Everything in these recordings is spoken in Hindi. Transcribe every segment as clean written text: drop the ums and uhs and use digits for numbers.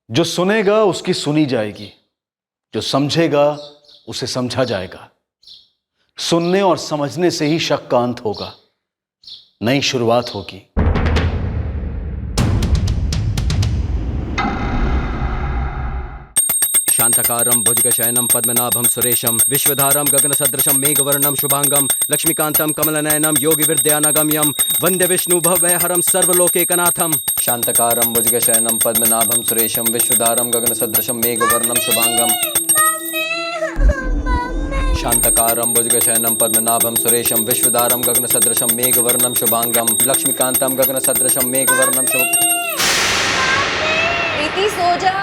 जो सुनेगा उसकी सुनी जाएगी, जो समझेगा उसे समझा जाएगा। सुनने और समझने से ही शक का अंत होगा, नई शुरुआत होगी। शांतकारं भुजगशयनं पद्मनाभं सुरेशं विश्वधारं गगनसदृशं मेघवर्णं शुभांगं लक्ष्मीकान्तं कमलनयनं योगिविद्यानगम्यं वन्दे विष्णुभवहरं सर्वलोकैकनाथं। शांतकारं भुजगशयनं पद्मनाभं सुरेशं विश्वधारं गगनसदृशं मेघवर्णं शुभांगं शांतकारं भुजगशयनं पद्मनाभं सुरेशं विश्वधारं गगनसदृशं मेघवर्णं शुभांगं लक्ष्मीकान्तं गगनसदृशं मेघवर्णं शुभ। प्रीति सो जा,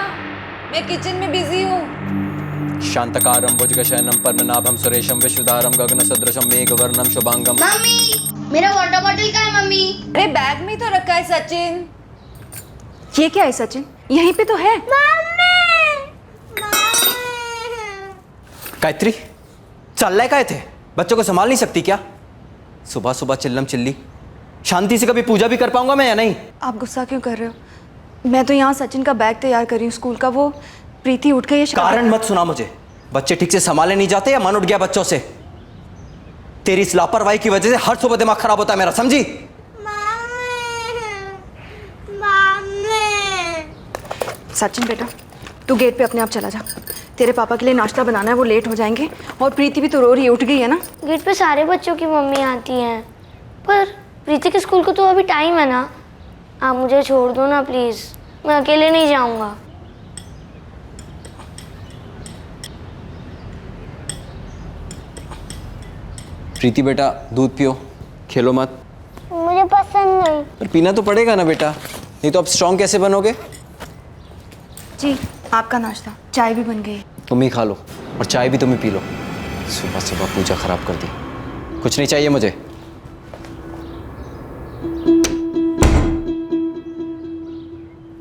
मैं किचन में बिजी हूँ। शांतकारं भुजगशयनं पद्मनाभं सुरेशं विश्वधारं गगनसदृशं मेघवर्णं शुभांगं। मम्मी, मेरा वाटर बॉटल कहाँ है मम्मी? अरे बैग में तो रखा है सचिन। ये क्या है सचिन? यहीं पे तो है। गायत्री, चल रहा है काय थे? बच्चों को संभाल नहीं सकती क्या? सुबह सुबह चिल्लम चिल्ली। शांति से कभी पूजा भी कर पाऊंगा मैं या नहीं? आप गुस्सा क्यों कर रहे हो? मैं तो यहाँ सचिन का बैग तैयार कर रही हूँ स्कूल का। वो प्रीति उठ गई है। कारण मत सुना मुझे। बच्चे ठीक से संभाले नहीं जाते या मन उठ गया बच्चों से? तेरी इस लापरवाही की वजह से हर सुबह दिमाग खराब होता है मेरा, समझी? सचिन बेटा, तू गेट पे अपने आप चला जा। तेरे पापा के लिए नाश्ता बनाना है, वो लेट हो जाएंगे। और प्रीति भी तो रो रही है, उठ गई है ना? गेट पे सारे बच्चों की मम्मी आती हैं, पर प्रीति के स्कूल को तो अभी टाइम है ना। आप मुझे छोड़ दो ना प्लीज, मैं अकेले नहीं जाऊंगा। प्रीति बेटा, दूध पियो, खेलो मत। मुझे पसंद नहीं। पर पीना तो पड़ेगा ना बेटा, नहीं तो आप स्ट्रांग कैसे बनोगे? जी, आपका नाश्ता, चाय भी बन गई। तुम ही खा लो और चाय भी तुम ही पी लो। सुबह सुबह पूजा खराब कर दी। कुछ नहीं चाहिए मुझे।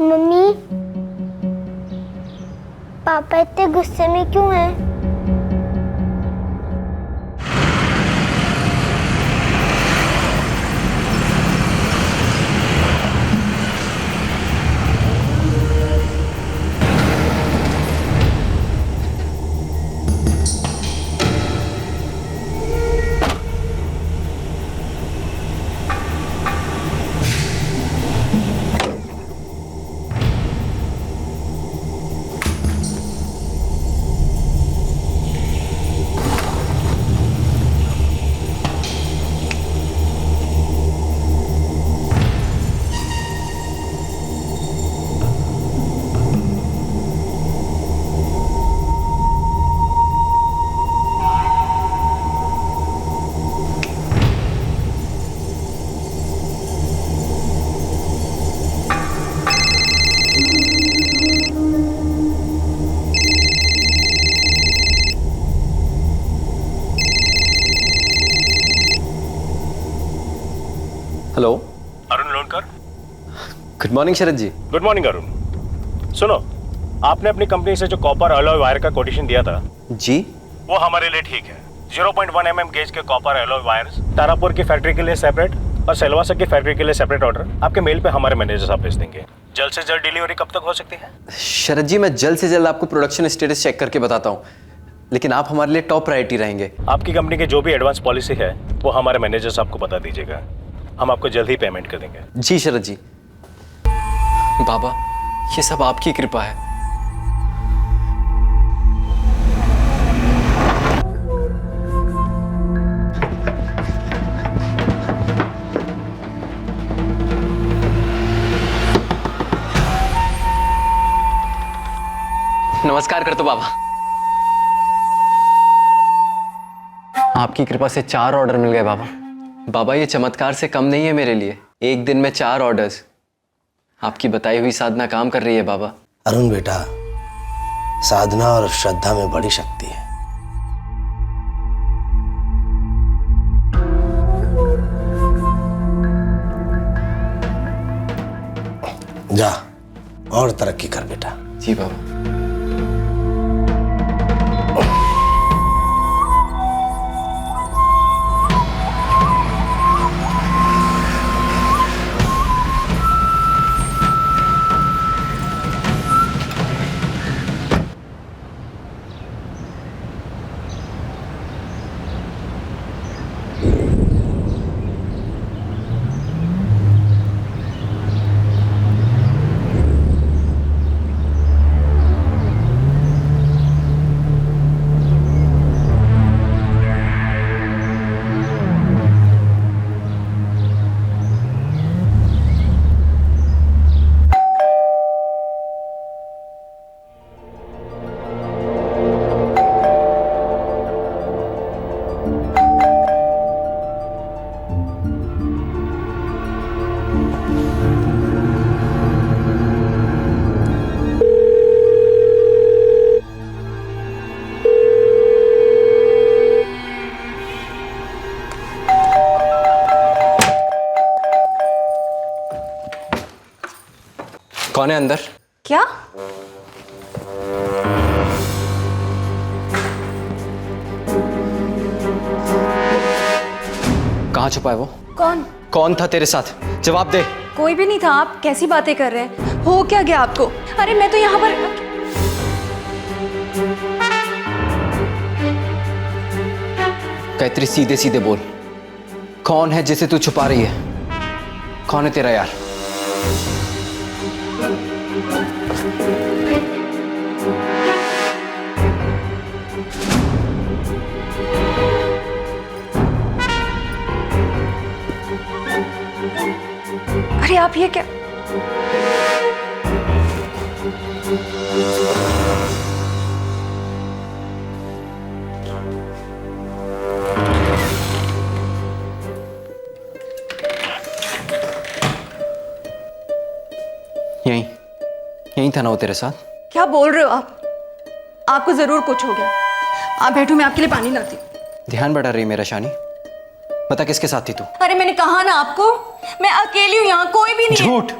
मम्मी, पापा इतने गुस्से में क्यों हैं? Hello, Arun Lonkar. Good morning Sharad ji. Good morning Arun. सुनो, आपने अपनी कंपनी से जो कॉपर अलॉय वायर का कोटेशन दिया था जी, वो हमारे लिए ठीक है। 0.1 mm गेज के कॉपर अलॉय वायर्स तारापुर की फैक्ट्री के लिए सेपरेट और सेलवासा की फैक्ट्री के लिए सेपरेट ऑर्डर आपके मेल पे हमारे मैनेजर साहब भेज देंगे। जल्द से जल्द डिलीवरी कब तक हो सकती है? शरद जी, मैं जल्द से जल्द आपको प्रोडक्शन स्टेटस चेक करके बताता हूँ, लेकिन आप हमारे लिए टॉप प्रायोरिटी रहेंगे। आपकी कंपनी की जो भी एडवांस पॉलिसी है वो हमारे मैनेजर साहब को बता दीजिएगा, हम आपको जल्द ही पेमेंट कर देंगे। जी शरद जी। बाबा, ये सब आपकी कृपा है। नमस्कार कर तो बाबा। आपकी कृपा से 4 ऑर्डर मिल गए बाबा। बाबा, ये चमत्कार से कम नहीं है मेरे लिए। एक दिन में 4 ऑर्डर्स। आपकी बताई हुई साधना काम कर रही है बाबा। अरुण बेटा, साधना और श्रद्धा में बड़ी शक्ति है। जा और तरक्की कर बेटा। जी बाबा। कौन है अंदर? क्या? कहाँ छुपा है वो? कौन? कौन था तेरे साथ? जवाब दे। कोई भी नहीं था। आप कैसी बातें कर रहे हैं? हो क्या गया आपको? अरे मैं तो यहाँ पर। गायत्री सीधे सीधे बोल, कौन है जिसे तू छुपा रही है? कौन है तेरा यार? अरे आप ये क्या? यहीं था ना वो तेरे साथ? क्या बोल रहे हो आप? आपको जरूर कुछ हो गया। आप बैठो, मैं आपके लिए पानी लाती हूँ। ध्यान बढ़ा रही मेरा शानी। बता किसके साथ थी तू? अरे मैंने कहा ना आपको, मैं अकेली हूँ, यहाँ कोई भी नहीं है। झूठ।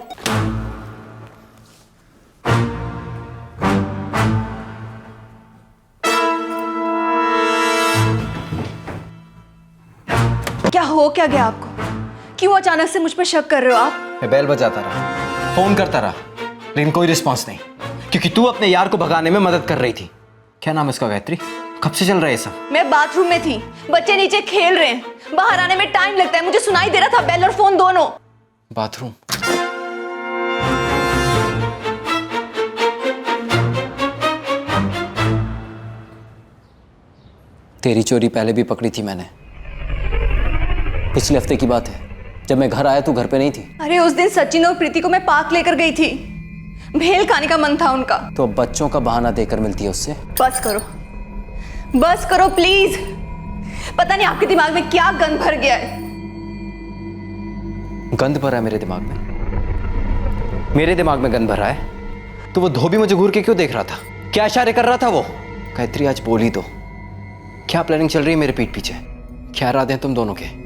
क्या हो क्या गया आपको? क्यों अचानक से मुझ पर शक कर रहे हो आप? मैं बेल बजाता रहा, फोन करता रहा, लेकिन कोई रिस्पॉन्स नहीं, क्योंकि तू अपने यार को भगाने में मदद कर रही थी। क्या नाम है उसका गायत्री? कब से चल रहा है ये सब? मैं बाथरूम में थी, बच्चे नीचे खेल रहे हैं, बाहर आने में टाइम लगता है। मुझे सुनाई दे रहा था बेल और फोन दोनों। बाथरूम? तेरी चोरी पहले भी पकड़ी थी मैंने। पिछले हफ्ते की बात है, जब मैं घर आया तू घर पे नहीं थी। अरे उस दिन सचिन और प्रीति को मैं पार्क लेकर गई थी, भेल खाने का मन था उनका। तो अब बच्चों का बहाना देकर मिलती है उससे? बस करो प्लीज। पता नहीं आपके दिमाग में क्या गंद भर गया है। गंद भरा है मेरे दिमाग में? मेरे दिमाग में गंद भरा है तो वो धोबी मुझे घूर के क्यों देख रहा था? क्या इशारे कर रहा था वो? गायत्री आज बोली तो, क्या प्लानिंग चल रही है मेरे पीठ पीछे? क्या इरादे हैं तुम दोनों के?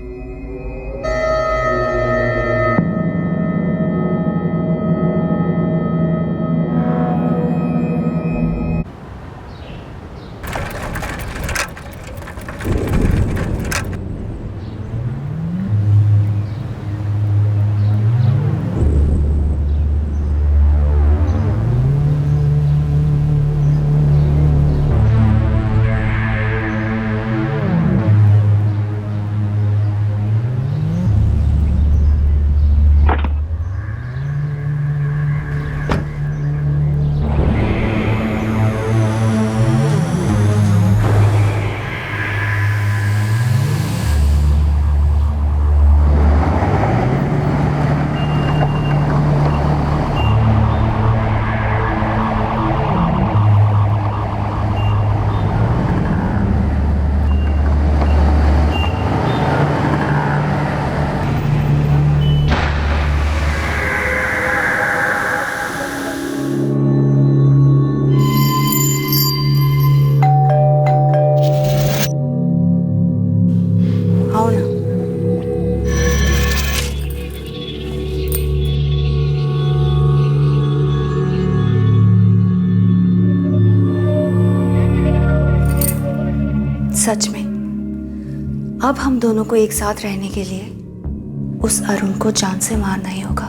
सच में अब हम दोनों को एक साथ रहने के लिए उस अरुण को जान से मारना ही होगा।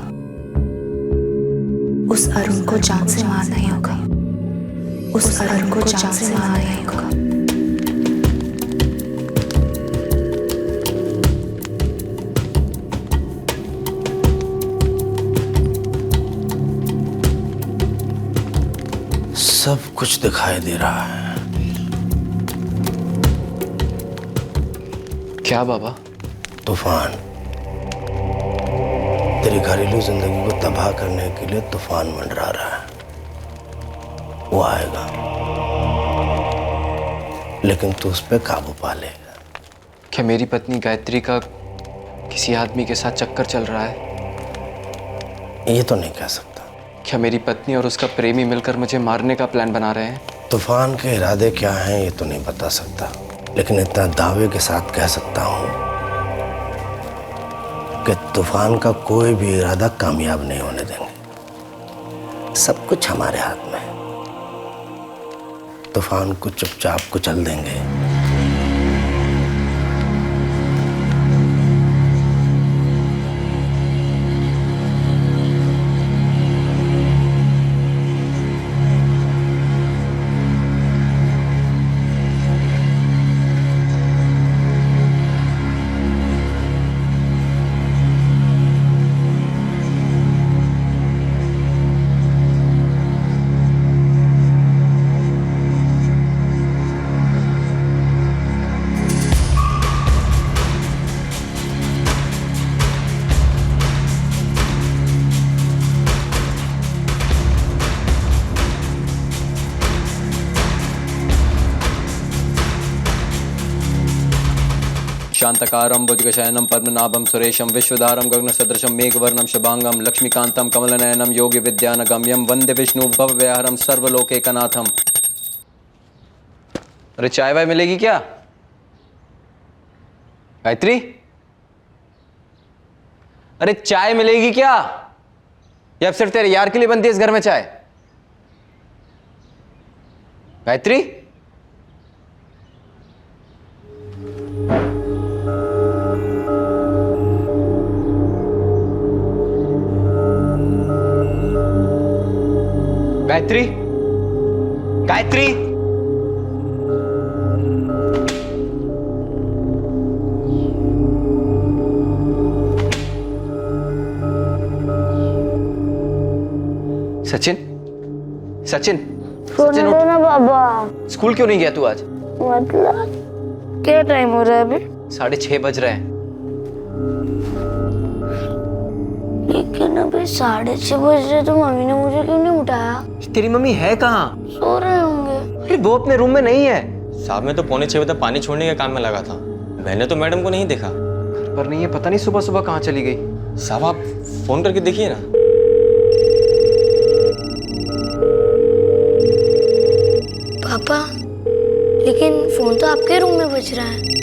उस अरुण को जान से मारना ही होगा। उस अरुण को जान से मारना ही होगा। सब कुछ दिखाई दे रहा है। क्या बाबा? तूफान। तेरी घरेलू जिंदगी को तबाह करने के लिए तूफान मंडरा रहा है। वो आएगा, लेकिन तू उस पर काबू पा लेगा। क्या मेरी पत्नी गायत्री का किसी आदमी के साथ चक्कर चल रहा है? ये तो नहीं कह सकता। क्या मेरी पत्नी और उसका प्रेमी मिलकर मुझे मारने का प्लान बना रहे हैं? तूफान के इरादे क्या हैं ये तो नहीं बता सकता, लेकिन इतना दावे के साथ कह सकता हूं कि तूफान का कोई भी इरादा कामयाब नहीं होने देंगे। सब कुछ हमारे हाथ में है। तूफान को चुपचाप कुचल देंगे। शांतकारं भुजगशयनं पद्मनाभं सुरेशं विश्वधारं गगनसदृशं मेघवर्णं शुभांगं लक्ष्मीकांतं कमलनयनं योगी विद्यानगम्यं वंदे विष्णु भवव्याहरं सर्वलोकैकनाथम। अरे चाय वाय मिलेगी क्या? गायत्री, अरे चाय मिलेगी क्या? या अब सिर्फ तेरे यार के लिए बनती है इस घर में चाय? गायत्री, गायत्री, गायत्री, सचिन, सचिन, सचिन उठ। ना बाबा। स्कूल क्यों नहीं गया तू आज? मतलब क्या टाइम हो रहा है अभी? 6:30 बज रहे हैं। लेकिन अभी 6:30 बज रहे तो मम्मी ने मुझे क्यों नहीं उठाया? तेरी मम्मी है कहाँ? सो रहे होंगे। अरे वो अपने रूम में नहीं है। साहब मैं तो 5:45 बजे तक पानी छोड़ने के काम में लगा था। मैंने तो मैडम को नहीं देखा। घर पर नहीं है, पता नहीं सुबह सुबह कहाँ चली गई। साहब आप फोन करके देखिए ना। पापा, लेकिन फोन तो आपके रूम में बज रहा है।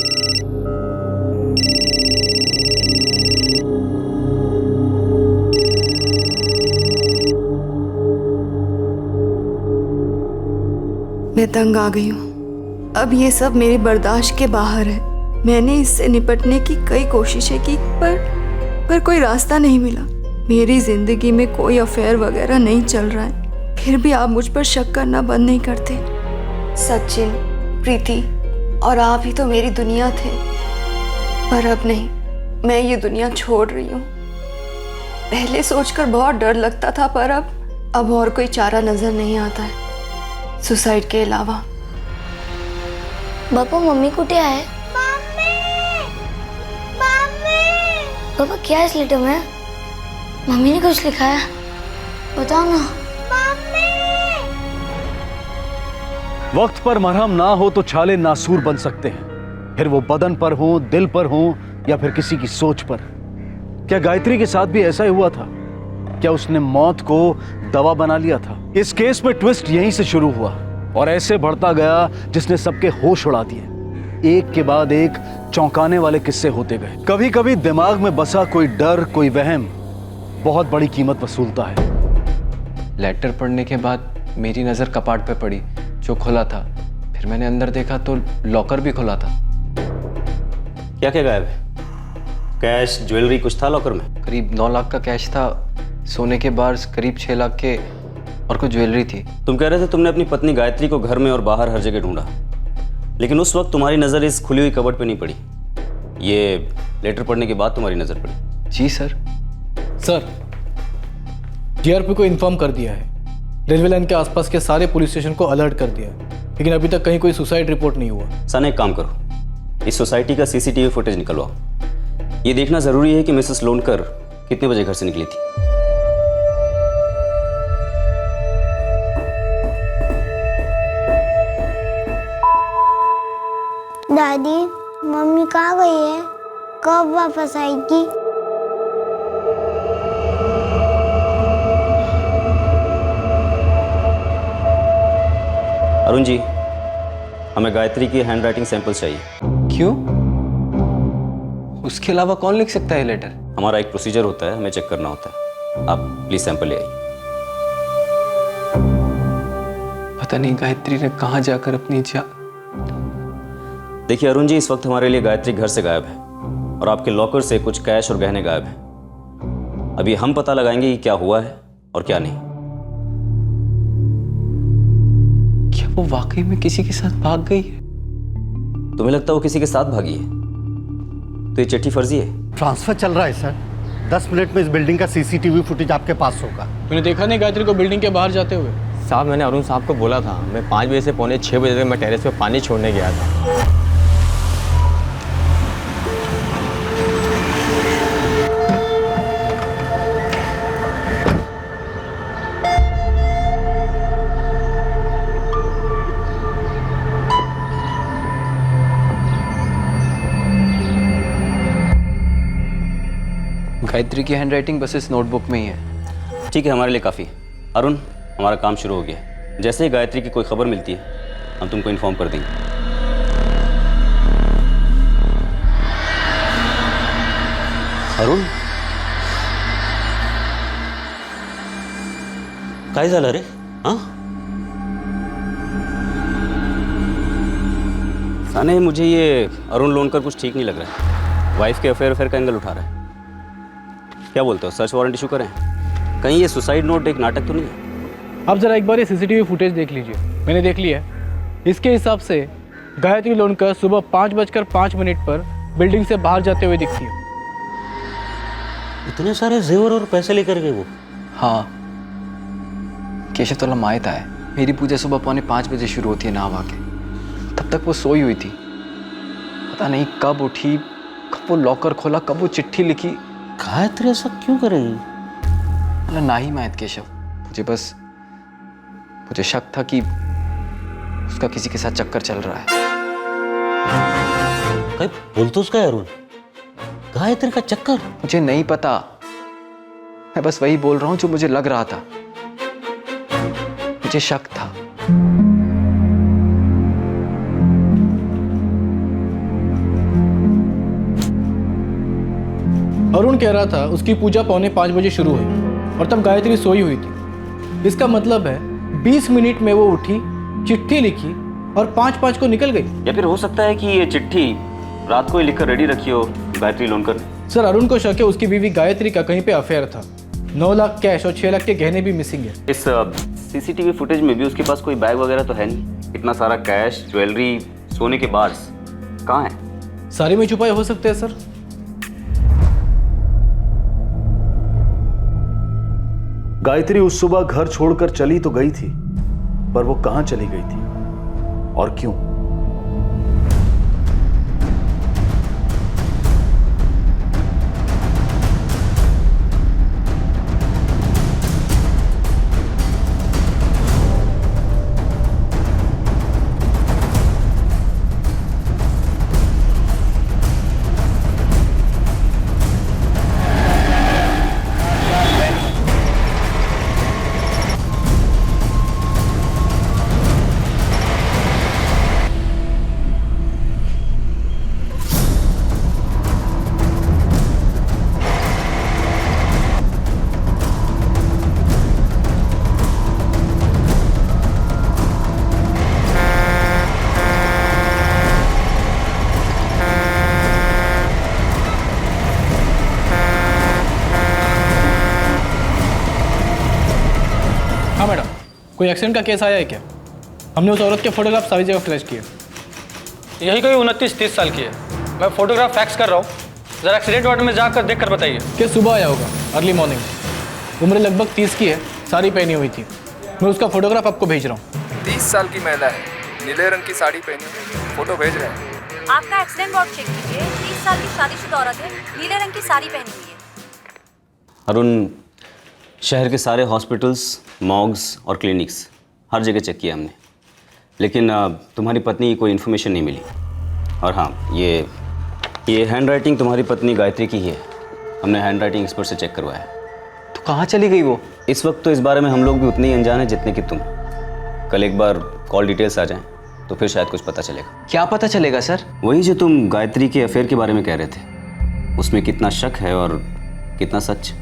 मैं तंग आ गई हूँ। अब ये सब मेरी बर्दाश्त के बाहर है। मैंने इससे निपटने की कई कोशिशें की पर कोई रास्ता नहीं मिला। मेरी जिंदगी में कोई अफेयर वगैरह नहीं चल रहा है, फिर भी आप मुझ पर शक करना बंद नहीं करते। सचिन, प्रीति और आप ही तो मेरी दुनिया थे, पर अब नहीं। मैं ये दुनिया छोड़ रही हूँ। पहले सोचकर बहुत डर लगता था, पर अब और कोई चारा नजर नहीं आता है सुसाइड के अलावा। पापा, मम्मी कुठे आहे? Mummy, mummy. पापा क्या है इस लेटर में? मम्मी ने कुछ लिखा है, बताओ ना। मम्मी। वक्त पर मरहम ना हो तो छाले नासूर बन सकते हैं, फिर वो बदन पर हो, दिल पर हो या फिर किसी की सोच पर। क्या गायत्री के साथ भी ऐसा ही हुआ था? क्या उसने मौत को दवा बना लिया था? इस केस में ट्विस्ट यहीं से शुरू हुआ और ऐसे बढ़ता गया जिसने सबके होश उड़ा दिए। एक के बाद एक चौंकाने वाले किस्से होते गए। कभी कभी दिमाग में बसा कोई डर, कोई वहम बहुत बड़ी कीमत वसूलता है। लेटर पढ़ने के बाद मेरी नज़र कपाट पे पड़ी जो खुला था। फिर मैंने अंदर देखा तो लॉकर भी खुला था। क्या क्या गायब है? कैश, ज्वेलरी कुछ था लॉकर में? करीब 9 लाख का कैश था, सोने के बार करीब 6 लाख के और कुछ ज्वेलरी थी। तुम कह रहे थे तुमने अपनी पत्नी गायत्री को घर में और बाहर हर जगह ढूंढा, लेकिन उस वक्त तुम्हारी नज़र इस खुली हुई कबर्ड पे नहीं पड़ी। ये लेटर पढ़ने के बाद तुम्हारी नज़र पड़ी। जी सर। सर, जीआरपी को इन्फॉर्म कर दिया है। रेलवे लाइन के आसपास के सारे पुलिस स्टेशन को अलर्ट कर दिया है, लेकिन अभी तक कहीं कोई सुसाइड रिपोर्ट नहीं हुआ। सन एक काम करो, इस सोसाइटी का सीसीटीवी फुटेज निकलवाओ। ये देखना जरूरी है कि मिसेस लोनकर कितने बजे घर से निकली थी। दादी, मम्मी कहाँ गई है? कब वापस आएगी? अरुण जी, हमें गायत्री की हैंडराइटिंग सैंपल्स चाहिए। क्यों? उसके अलावा कौन लिख सकता है लेटर? हमारा एक प्रोसीजर होता है, हमें चेक करना होता है। आप प्लीज सैंपल ले आइए। पता नहीं गायत्री ने कहाँ जाकर अपनी जान। देखिए अरुण जी, इस वक्त हमारे लिए गायत्री घर से गायब है और आपके लॉकर से कुछ कैश और गहने गायब हैं। अभी हम पता लगाएंगे कि क्या हुआ है और क्या नहीं। क्या वो वाकई में किसी के साथ भाग गई है? तुम्हें लगता है वो किसी के साथ भागी है? तो ये चिट्ठी फर्जी है। ट्रांसफर चल रहा है सर। 10 मिनट में इस बिल्डिंग का सीसीटीवी फुटेज आपके पास होगा। तूने देखा नहीं गायत्री को बिल्डिंग के बाहर जाते हुए? साहब मैंने अरुण साहब को बोला था, मैं 5 बजे से पौने 6 बजे तक मैं टेरेस पे पानी छोड़ने गया था। गायत्री की हैंडराइटिंग बस इस नोटबुक में ही है। ठीक है, हमारे लिए काफ़ी। अरुण, हमारा काम शुरू हो गया। जैसे ही गायत्री की कोई खबर मिलती है हम तुमको इन्फॉर्म कर देंगे। अरुण, काय झालं रे? हाँ साने, मुझे ये अरुण लोनकर कुछ ठीक नहीं लग रहा है। वाइफ के अफेयर का एंगल उठा रहा है। क्या बोलते हो, सर्च वारंट इशू करें? कहीं ये सुसाइड नोट एक नाटक तो नहीं है? आप जरा एक बार ये सीसीटीवी फुटेज देख लीजिए। मैंने देख लिया है। इसके हिसाब से गायत्री लोनकर सुबह 5:05 पर बिल्डिंग से बाहर जाते हुए दिखती है। इतने सारे जेवर और पैसे लेकर गए वो? हाँ, केशव तो लमायत आए। मेरी पूजा सुबह पौने 5 बजे शुरू होती है नहा के। तब तक वो सोई हुई थी। पता नहीं कब उठी, कब वो लॉकर खोला, कब वो चिट्ठी लिखी। गायत्री ऐसा क्यों करेगी? मतलब ना ही मायत केशव, मुझे शक था कि उसका किसी के साथ चक्कर चल रहा है। काय बोलतोस काय अरुण? गायत्री का चक्कर? मुझे नहीं पता, मैं बस वही बोल रहा हूं जो मुझे लग रहा था। मुझे शक था। अरुण कह रहा था उसकी पूजा पौने 5 बजे शुरू हुई और तब गायत्री सोई हुई थी। इसका मतलब है 20 मिनट में वो उठी, चिट्ठी लिखी और 5:05 को निकल गई। या फिर हो सकता है कि ये चिट्ठी रात को ही लिखकर रेडी रखी हो गायत्री लोनकर ने। सर, अरुण को शक है उसकी बीवी गायत्री का कहीं पे अफेयर था। 9 लाख कैश और 6 लाख के गहने भी मिसिंग है। इस सीसीटीवी फुटेज में भी उसके पास कोई बैग वगैरह तो है नहीं। इतना सारा कैश, ज्वेलरी, सोने के बार्स कहाँ है? सारे में छुपाए हो सकते हैं सर। गायत्री उस सुबह घर छोड़कर चली तो गई थी, पर वो कहां चली गई थी और क्यों? हाँ मैडम, कोई एक्सीडेंट का केस आया है क्या? हमने उस औरत के फोटोग्राफ सारी जगह फ्लैश किए। यही कोई 29-30 साल की है। मैं फोटोग्राफ फैक्स कर रहा हूँ, जरा एक्सीडेंट वार्ड में जाकर देख कर बताइए। केस सुबह आया होगा, अर्ली मॉर्निंग। उम्र लगभग 30 की है, साड़ी पहनी हुई थी। मैं उसका फोटोग्राफ आपको भेज रहा हूँ। 30 साल की महिला है, नीले रंग की साड़ी पहनी हुई, फोटो भेज रहे हैं। आपका एक्सीडेंट वार्ड चेक कीजिए। 30 साल की शादीशुदा औरत है, नीले रंग की साड़ी पहनी हुई है। अरुण, शहर के सारे हॉस्पिटल्स, मॉर्ग्स और क्लिनिक्स हर जगह चेक किया हमने, लेकिन तुम्हारी पत्नी की कोई इन्फॉर्मेशन नहीं मिली। और हाँ, ये हैंडराइटिंग तुम्हारी पत्नी गायत्री की ही है। हमने हैंडराइटिंग एक्सपर्ट से चेक करवाया। तो कहाँ चली गई वो? इस वक्त तो इस बारे में हम लोग भी उतने ही अनजान हैं जितने कि तुम। कल एक बार कॉल डिटेल्स आ जाएं तो फिर शायद कुछ पता चलेगा। क्या पता चलेगा सर? वही जो तुम गायत्री के अफेयर के बारे में कह रहे थे, उसमें कितना शक है और कितना सच।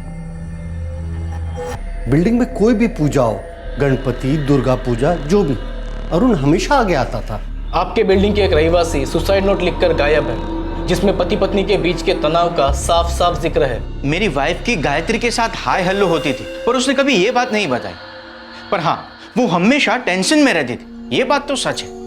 बिल्डिंग में कोई भी पूजा हो, गणपति, दुर्गा पूजा, जो भी, अरुण हमेशा आगे आता था। आपके बिल्डिंग के एक रहवासी सुसाइड नोट लिखकर गायब है, जिसमें पति पत्नी के बीच के तनाव का साफ साफ जिक्र है। मेरी वाइफ की गायत्री के साथ हाय हेलो होती थी, पर उसने कभी ये बात नहीं बताई। पर हाँ, वो हमेशा टेंशन में रहती थी, ये बात तो सच है।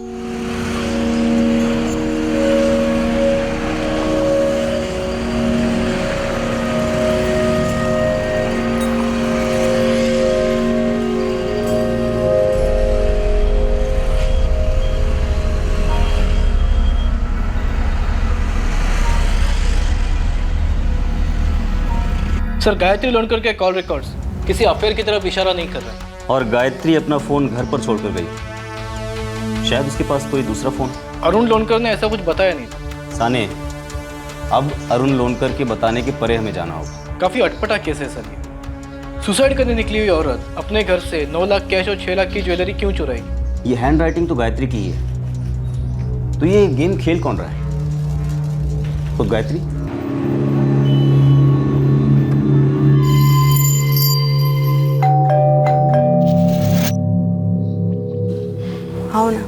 सर, गायत्री लोनकर के कॉल रिकॉर्ड्स किसी अफेयर की तरफ इशारा नहीं कर रहे। और गायत्री अपना फ़ोन घर पर छोड़कर गई। शायद उसके पास कोई दूसरा फ़ोन। अरुण लोनकर ने ऐसा कुछ बताया नहीं था। साने, अब अरुण लोनकर के बताने के परे हमें जाना होगा। काफ़ी अटपटा केस है सर ये। सुसाइड करने निकली हुई औरत अपने घर से 9 लाख कैश और 6 लाख की ज्वेलरी क्यों चुराएगी? ये हैंड राइटिंग तो गायत्री की ही है, तो ये गेम खेल कौन रहा है? खुद गायत्री? आओ ना।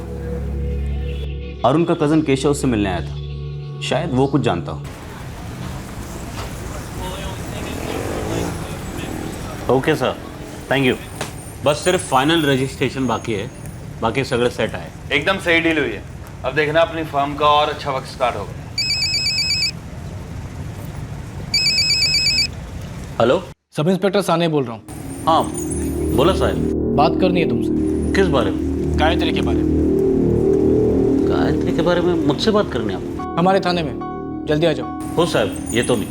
अरुण का कजन केशव उससे मिलने आया था, शायद वो कुछ जानता हो। Okay sir, thank you. बस सिर्फ फाइनल रजिस्ट्रेशन बाकी है, बाकी सगळे सेट आहे। एकदम सही डील हुई है। अब देखना अपनी फर्म का और अच्छा वक्त स्टार्ट होगा। हेलो, सब इंस्पेक्टर साने बोल रहा हूँ। हाँ बोला साहब। बात करनी है तुमसे। किस बारे में? गायत्री के बारे में। गायत्री के बारे में मुझसे बात करनी है आपको? हमारे थाने में, जल्दी आ जाओ। हो साहब, ये तो नहीं।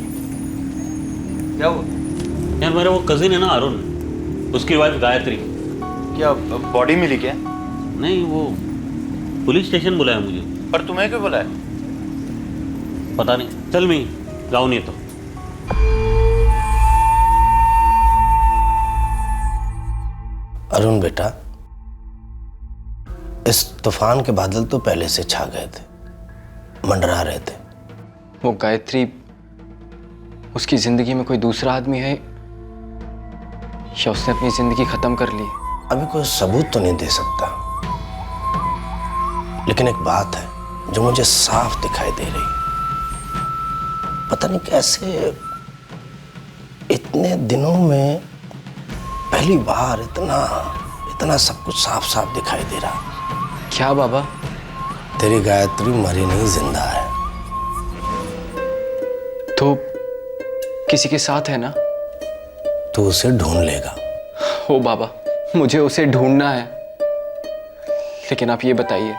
क्या हुआ? यार मेरा वो कजिन है ना अरुण, उसकी वाइफ गायत्री। क्या बॉडी मिली क्या? नहीं, वो पुलिस स्टेशन बुलाया मुझे। पर तुम्हें क्यों बुलाया? पता नहीं, चल मैं जाऊँ नहीं तो। अरुण बेटा, इस तूफान के बादल तो पहले से छा गए थे, मंडरा रहे थे। वो गायत्री उसकी जिंदगी में कोई दूसरा आदमी है या उसने अपनी जिंदगी खत्म कर ली? अभी कोई सबूत तो नहीं दे सकता, लेकिन एक बात है जो मुझे साफ दिखाई दे रही। पता नहीं कैसे इतने दिनों में पहली बार इतना सब कुछ साफ साफ दिखाई दे रहा। क्या बाबा? तेरी गायत्री मरी नहीं, जिंदा है। तो किसी के साथ है ना? तू उसे ढूंढ लेगा। ओ बाबा, मुझे उसे ढूंढना है, लेकिन आप ये बताइए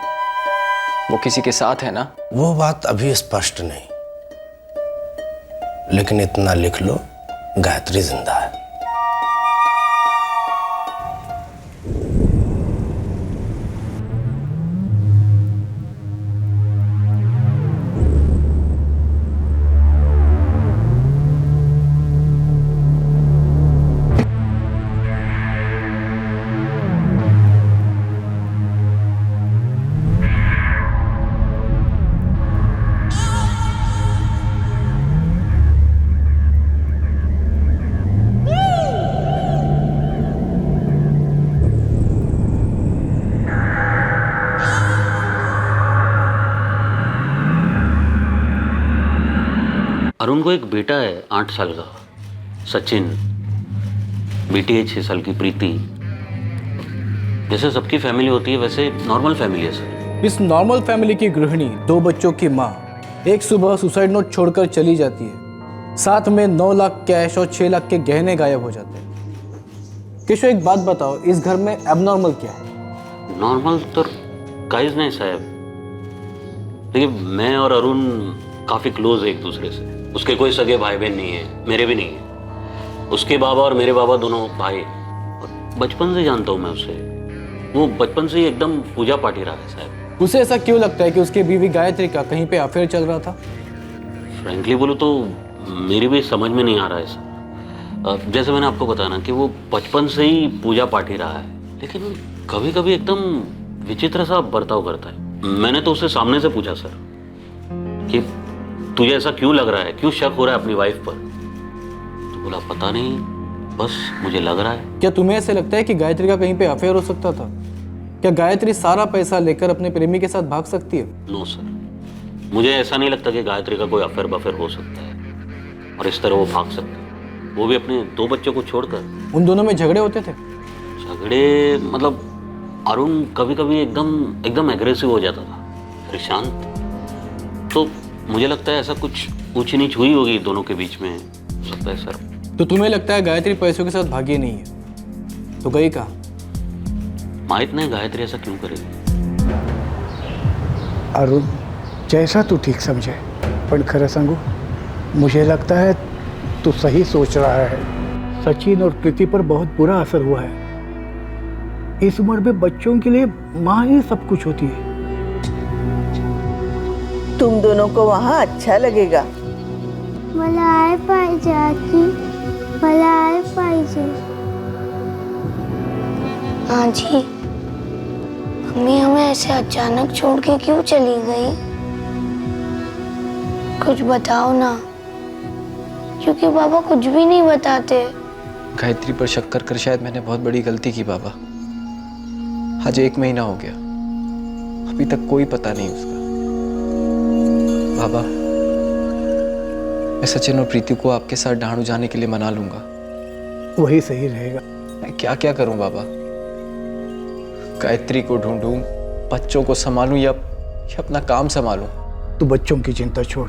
वो किसी के साथ है ना? वो बात अभी स्पष्ट नहीं, लेकिन इतना लिख लो, गायत्री जिंदा है। अरुण को एक बेटा है 8 साल का, सचिन। बेटी है 6 साल की, प्रीति। जैसे सबकी फैमिली होती है वैसे नॉर्मल फैमिली है सर। इस नॉर्मल फैमिली की गृहिणी, 2 बच्चों की माँ, एक सुबह सुसाइड नोट छोड़कर चली जाती है। साथ में 9 लाख कैश और 6 लाख के गहने गायब हो जाते हैं। केशव, एक बात बताओ, इस घर में एबनॉर्मल क्या है? नॉर्मल तो काइज नहीं साहब, देखिए मैं और अरुण काफ़ी क्लोज है एक दूसरे से। उसके कोई सगे भाई बहन नहीं है, मेरे भी नहीं है। उसके बाबा और मेरे बाबा दोनों भाई, और बचपन से जानता हूँ मैं उसे। वो बचपन से ही एकदम पूजा पाठी रहा है साहब। उसे ऐसा क्यों लगता है कि उसकी बीवी गायत्री का कहीं पे अफेयर चल रहा था? फ्रैंकली बोलूँ तो मेरी भी समझ में नहीं आ रहा है सर। जैसे मैंने आपको बताया ना कि वो बचपन से ही पूजा पाठी रहा है, लेकिन कभी कभी एकदम विचित्र सा बर्ताव करता है। मैंने तो उससे सामने से पूछा सर कि तुझे ऐसा क्यों लग रहा है, क्यों शक हो रहा है अपनी वाइफ पर? तो बोला पता नहीं, बस मुझे लग रहा है। क्या तुम्हें ऐसे लगता है कि गायत्री का कहीं पे अफेयर हो सकता था? क्या गायत्री सारा पैसा लेकर अपने प्रेमी के साथ भाग सकती है? नो सर, मुझे ऐसा नहीं लगता कि गायत्री का कोई अफेयर बफेयर हो सकता है और इस तरह वो भाग सकती है, वो भी अपने 2 बच्चों को छोड़कर। उन दोनों में झगड़े होते थे? झगड़े मतलब अरुण कभी कभी एकदम एग्रेसिव हो जाता था, प्रशांत। तो मुझे लगता है ऐसा कुछ ऊंच नीच हुई होगी दोनों के बीच में, हो सकता है सर। तो तुम्हें लगता है गायत्री पैसों के साथ भागी नहीं है, तो गई कहाँ? माहित नहीं गायत्री ऐसा क्यों करेगी। अरुण, जैसा तू ठीक समझे, पण खरं सांगू, मुझे लगता है तू सही सोच रहा है। सचिन और प्रीति पर बहुत बुरा असर हुआ है। इस उम्र में बच्चों के लिए माँ ही सब कुछ होती है। तुम दोनों को वहाँ अच्छा लगेगा। मला आय पाहिजे आजी, मला आय पाहिजे। हाँ जी, मम्मी हमें ऐसे अचानक छोड़ के क्यों चली गई? कुछ बताओ ना, क्योंकि पापा कुछ भी नहीं बताते। गायत्री पर शक कर शायद मैंने बहुत बड़ी गलती की बाबा। आज 1 महीना हो गया, अभी तक कोई पता नहीं उसका। बाबा, मैं सचिन और प्रीति को आपके साथ ढाणू जाने के लिए मना लूंगा। वही सही रहेगा। मैं क्या क्या करूं बाबा? गायत्री को ढूंढूं, बच्चों को संभालूं या अपना काम संभालूं? तू बच्चों की चिंता छोड़,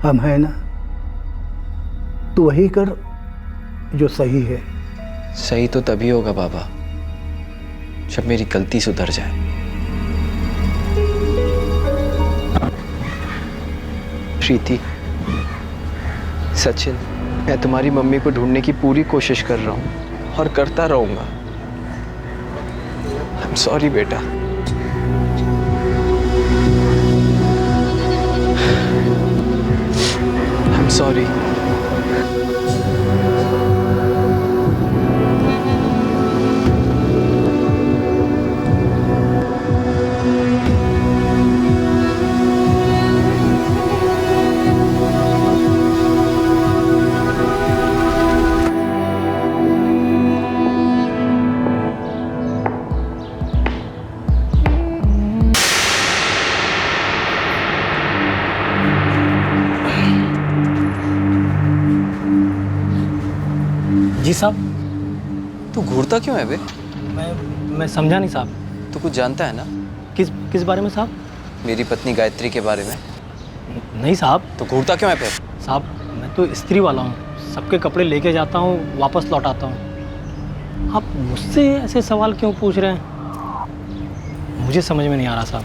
हम हैं ना। तू वही कर जो सही है। सही तो तभी होगा बाबा जब मेरी गलती सुधर जाए। प्रीति, सचिन, मैं तुम्हारी मम्मी को ढूंढने की पूरी कोशिश कर रहा हूँ और करता रहूंगा। आई एम सॉरी बेटा। I am sorry. जी साहब। तू घूरता क्यों है बे? मैं समझा नहीं साहब। तू कुछ जानता है ना? किस बारे में साहब? मेरी पत्नी गायत्री के बारे में। नहीं साहब। तो घूरता क्यों है फिर? साहब, मैं तो स्त्री वाला हूँ, सबके कपड़े लेके जाता हूँ, वापस लौटाता हूँ। आप मुझसे ऐसे सवाल क्यों पूछ रहे हैं? मुझे समझ में नहीं आ रहा साहब।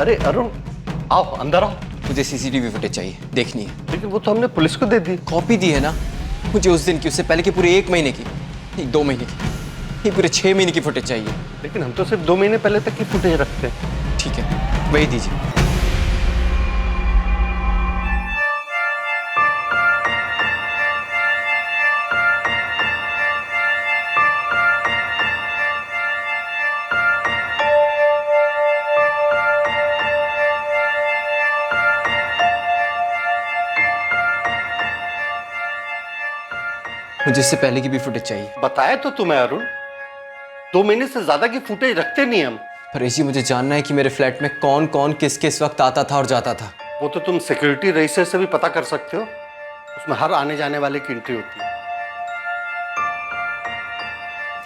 अरे अरुण, आओ अंदर आओ। मुझे सीसीटीवी फुटेज चाहिए, देखनी है। लेकिन वो तो हमने पुलिस को दे दी। कॉपी दी है ना मुझे उस दिन की, उससे पहले की पूरे 1 महीने की, नहीं 2 महीने की, नहीं पूरे 6 महीने की फुटेज चाहिए। लेकिन हम तो सिर्फ 2 महीने पहले तक की फुटेज रखते हैं। ठीक है, वही दीजिए। मुझे इससे पहले की भी फुटेज चाहिए। बताया तो तुम्हें अरुण, 2 महीने से ज्यादा की फुटेज रखते नहीं हम। परेश जी, मुझे जानना है कि मेरे फ्लैट में कौन कौन किस किस वक्त आता था और जाता था। वो तो तुम सिक्योरिटी रजिस्टर से भी पता कर सकते हो, उसमें हर आने जाने वाले की एंट्री होती है।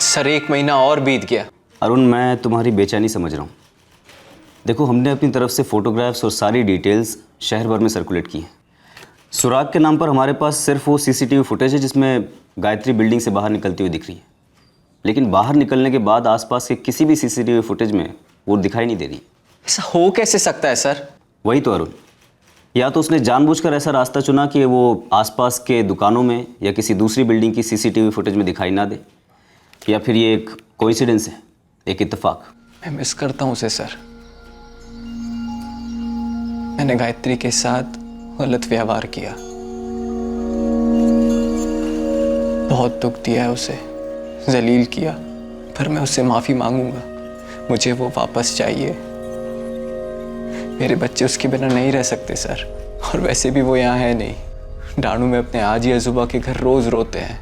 सर, 1 महीना और बीत गया। अरुण, मैं तुम्हारी बेचैनी समझ रहा हूँ। देखो, हमने अपनी तरफ से फोटोग्राफ्स और सारी डिटेल्स शहर भर में सर्कुलेट की हैं। सुराग के नाम पर हमारे पास सिर्फ वो सीसीटीवी फुटेज है जिसमें गायत्री बिल्डिंग से बाहर निकलती हुई दिख रही है, लेकिन बाहर निकलने के बाद आसपास के किसी भी सीसीटीवी फुटेज में वो दिखाई नहीं दे रही। ऐसा हो कैसे सकता है सर? वही तो अरुण, या तो उसने जानबूझकर ऐसा रास्ता चुना कि वो आसपास के दुकानों में या किसी दूसरी बिल्डिंग की सीसीटीवी फुटेज में दिखाई ना दे, या फिर ये एक कोइंसिडेंस है, एक इत्तेफाक। मैं मिस करता हूँ उसे सर। मैंने गायत्री के साथ गलत व्यवहार किया, बहुत दुख दिया है उसे, जलील किया, पर मैं उससे माफ़ी मांगूंगा। मुझे वो वापस चाहिए। मेरे बच्चे उसके बिना नहीं रह सकते सर, और वैसे भी वो यहाँ है नहीं। डानू में अपने आजी अजूबा के घर रोज रोते हैं।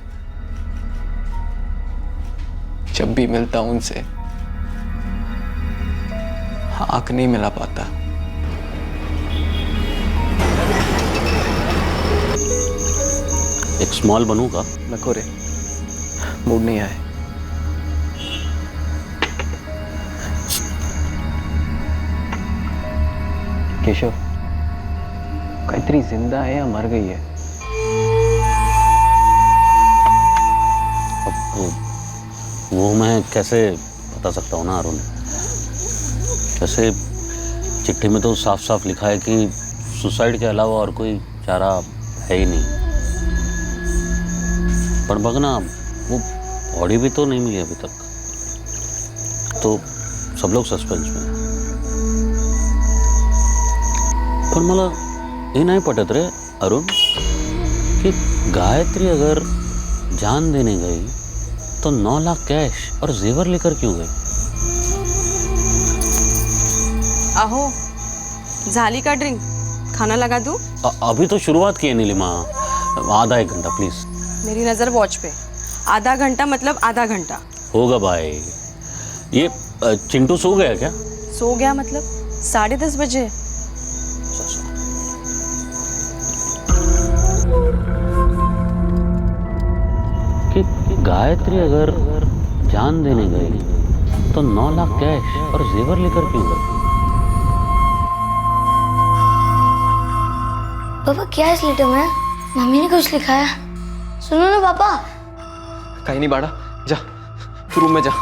जब भी मिलता हूं उनसे आंख नहीं मिला पाता। एक स्मॉल बनूंगा? नको रे, मूड नहीं आए। केशव, गायत्री जिंदा है या मर गई है? वो मैं कैसे बता सकता हूँ ना अरुण। वैसे चिट्ठी में तो साफ साफ लिखा है कि सुसाइड के अलावा और कोई चारा है ही नहीं। पर बगना वो बॉडी भी तो नहीं मिली अभी तक, तो सब लोग सस्पेंस में। पर मला ये नहीं पटत रे अरुण कि गायत्री अगर जान देने गई तो 9 लाख कैश और जेवर लेकर क्यों गई? आहो, झाली का ड्रिंक? खाना लगा दूं? अभी तो शुरुआत की है नीलिमा, आधा 1 घंटा प्लीज। मेरी नजर वॉच पे। आधा घंटा मतलब आधा घंटा होगा भाई। ये चिंटू सो गया क्या? सो गया मतलब 10:30 बजे। कि गायत्री अगर जान देने गई तो 9 लाख कैश और जेवर लेकर क्यों गई? पापा क्या है इस लेटर में? मम्मी ने कुछ लिखा है। सुनो ना पापा। कहीं नहीं बाड़ा, जा रूम में जा।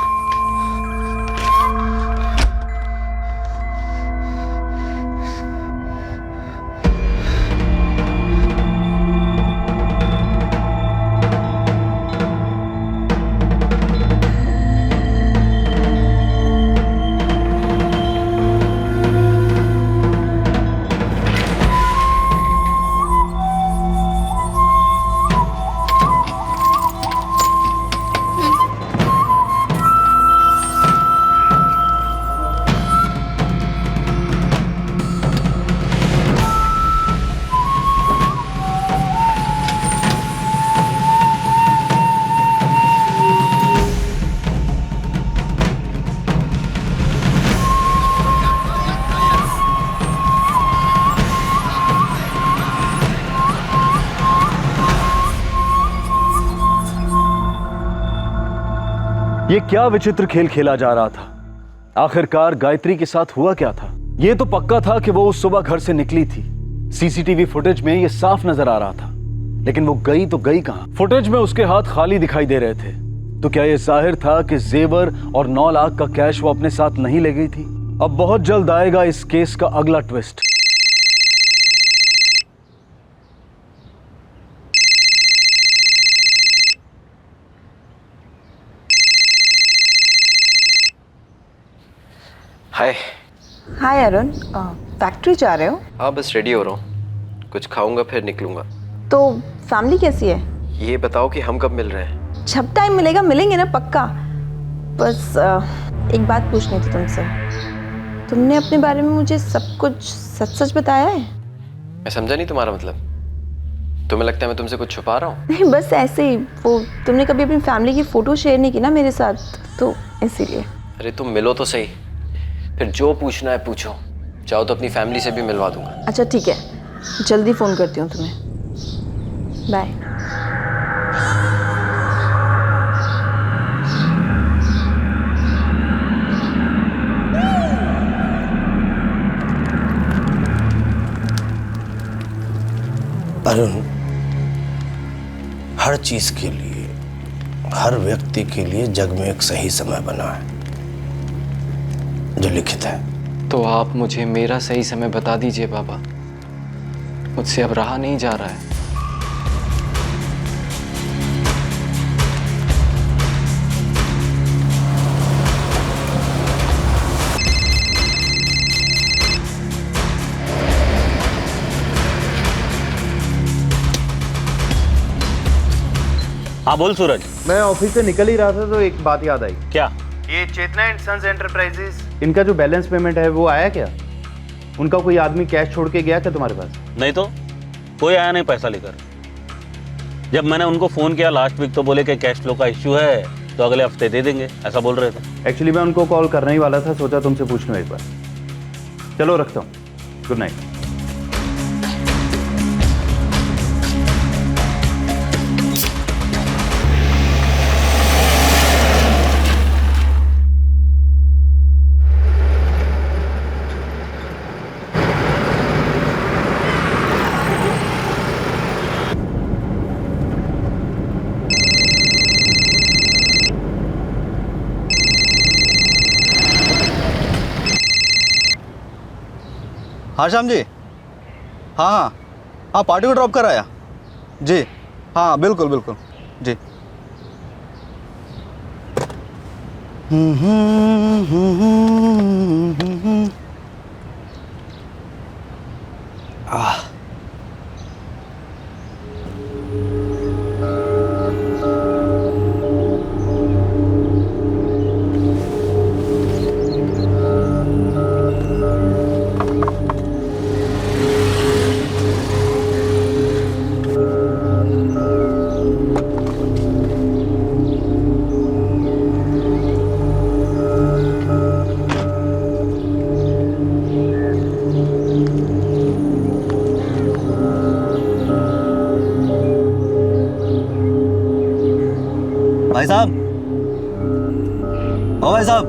ये क्या विचित्र खेल खेला जा रहा था? आखिरकार गायत्री के साथ हुआ क्या था? ये तो पक्का था कि वो उस सुबह घर से निकली थी। सीसीटीवी फुटेज में ये साफ नजर आ रहा था, लेकिन वो गई तो गई कहां? फुटेज में उसके हाथ खाली दिखाई दे रहे थे, तो क्या ये जाहिर था कि जेवर और 9 लाख का कैश वो अपने साथ नहीं ले गई थी? अब बहुत जल्द आएगा इस केस का अगला ट्विस्ट। हाय। हाय अरुण, फैक्ट्री जा रहे हो? हाँ, बस रेडी हो रहा हूँ। कुछ खाऊंगा फिर निकलूंगा। तो फैमिली कैसी है? ये बताओ कि हम कब मिल रहे हैं? जब टाइम मिलेगा मिलेंगे ना, पक्का। बस एक बात पूछनी थी तुमसे। तुमने अपने बारे में मुझे सब कुछ सच सच बताया है? मैं समझा नहीं तुम्हारा मतलब। तुम्हें लगता है मैं तुमसे कुछ छुपा रहा हूँ? नहीं, बस ऐसे ही। वो तुमने कभी अपनी फैमिली की फ़ोटो शेयर नहीं की ना मेरे साथ, तो इसीलिए। अरे तुम मिलो तो सही, फिर जो पूछना है पूछो। चाहो तो अपनी फैमिली से भी मिलवा दूंगा। अच्छा ठीक है, जल्दी फ़ोन करती हूँ तुम्हें। बाय। अरुण, हर चीज के लिए, हर व्यक्ति के लिए जग में एक सही समय बना है जो लिखित है। तो आप मुझे मेरा सही समय बता दीजिए बाबा। मुझसे अब रहा नहीं जा रहा है। हाँ बोल सूरज। मैं ऑफिस से निकल ही रहा था तो एक बात याद आई। क्या? ये चेतना एंड सन्स एंटरप्राइजेस, इनका जो बैलेंस पेमेंट है वो आया क्या? उनका कोई आदमी कैश छोड़ के गया क्या तुम्हारे पास? नहीं तो कोई आया नहीं पैसा लेकर। जब मैंने उनको फ़ोन किया लास्ट वीक तो बोले कि कैश फ्लो का इश्यू है तो अगले हफ्ते दे देंगे, ऐसा बोल रहे थे। एक्चुअली मैं उनको कॉल करने ही वाला था, सोचा तुमसे पूछ लूँ एक बार। चलो रखता हूँ, गुड नाइट। हाँ श्याम जी, हाँ हाँ हाँ पार्टी को ड्रॉप कराया जी, हाँ बिल्कुल बिल्कुल जी। भाई साहब, ओ भाई साहब,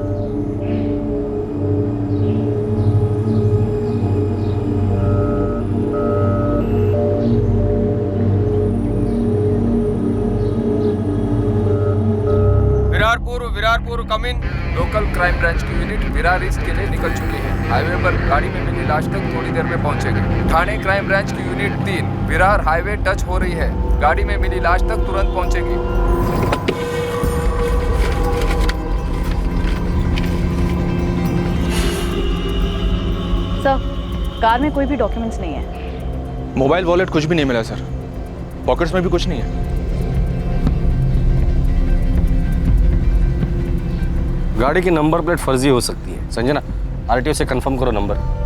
विरारपुर कम इन। लोकल क्राइम ब्रांच की यूनिट विरार ईस्ट के लिए निकल चुकी है। हाईवे पर गाड़ी में मिली लाश तक थोड़ी देर में पहुंचेगी। ठाणे क्राइम ब्रांच की यूनिट 3 विरार हाईवे टच हो रही है। गाड़ी में मिली लाश तक तुरंत पहुंचेगी। सर, कार में कोई भी डॉक्यूमेंट्स नहीं है। मोबाइल वॉलेट कुछ भी नहीं मिला सर। पॉकेट्स में भी कुछ नहीं है। गाड़ी की नंबर प्लेट फर्जी हो सकती है, संजना आरटीओ से कंफर्म करो नंबर।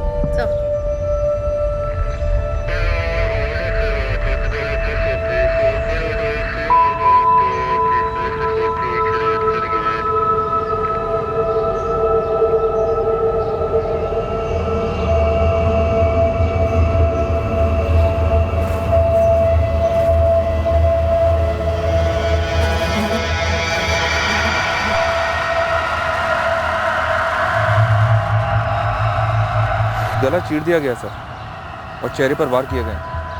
गला चीर दिया गया सर और चेहरे पर वार किए गए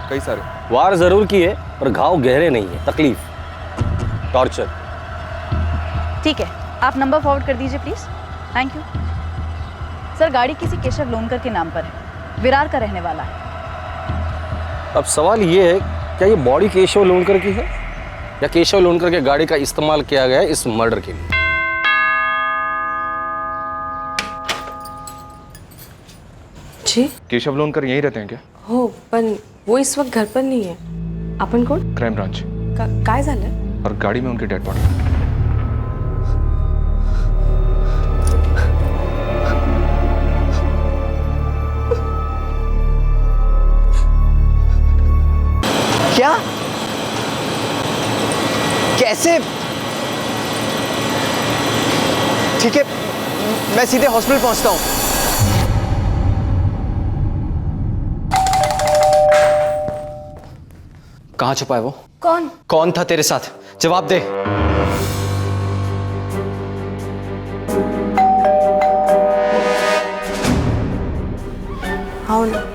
कई सारे। वार जरूर किए पर घाव गहरे नहीं है, तकलीफ, टॉर्चर। ठीक है, आप नंबर फॉरवर्ड कर दीजिए प्लीज। Thank you. सर, गाड़ी किसी केशव लोनकर के नाम पर है, विरार का रहने वाला है। अब सवाल ये है, क्या ये बॉडी केशव लोनकर की है या केशव लोनकर के गाड़ी का इस्तेमाल किया गया है इस मर्डर के लिए? जी केशव लोनकर यहीं रहते हैं क्या? हो, पण वो इस वक्त घर पर नहीं है। आपण कोण? Crime branch. काय झालं? और गाड़ी में उनकी डेड बॉडी। क्या? कैसे? ठीक है, मैं सीधे हॉस्पिटल पहुंचता हूं। कहां छुपा है वो? कौन था तेरे साथ? जवाब दे। हाँ ना।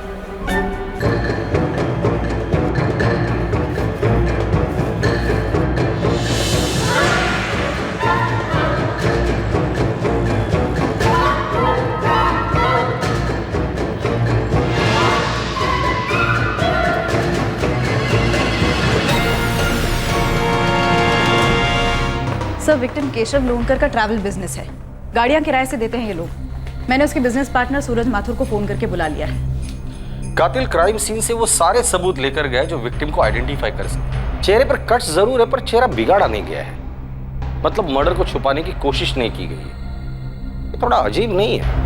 सर, विक्टिम केशव लोनकर का ट्रैवल बिजनेस है। गाड़ियां किराए से देते हैं ये लोग। मैंने उसके बिजनेस पार्टनर सूरज माथुर को फोन करके बुला लिया है। कातिल क्राइम सीन से वो सारे सबूत लेकर गए जो विक्टिम को आइडेंटिफाई कर सके। चेहरे पर कट्स जरूर है पर चेहरा बिगाड़ा नहीं गया है, मतलब मर्डर को छुपाने की कोशिश नहीं की गई है। ये थोड़ा अजीब नहीं है?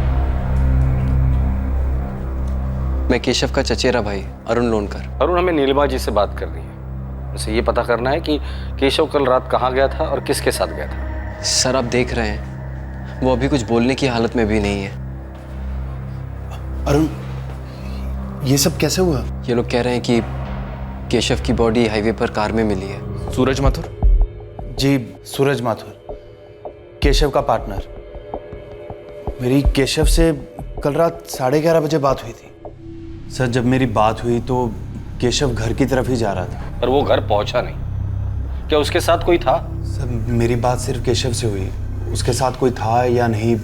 मैं केशव का चचेरा भाई अरुण लोनकर। अरुण, हमें नीलिमा जी से बात करनी है। उसे ये पता करना है कि केशव कल रात कहाँ गया था और किसके साथ गया था। सर आप देख रहे हैं वो अभी कुछ बोलने की हालत में भी नहीं है। अरुण, ये सब कैसे हुआ? ये लोग कह रहे हैं कि केशव की बॉडी हाईवे पर कार में मिली है। सूरज माथुर? जी, सूरज माथुर, केशव का पार्टनर। मेरी केशव से कल रात 11:30 बजे बात हुई थी। सर, जब मेरी बात हुई तो केशव घर की तरफ ही जा रहा था। पर वो घर पहुंचा नहीं। क्या उसके साथ कोई था? सर, मेरी बात सिर्फ केशव से हुई। उसके साथ कोई था या नहीं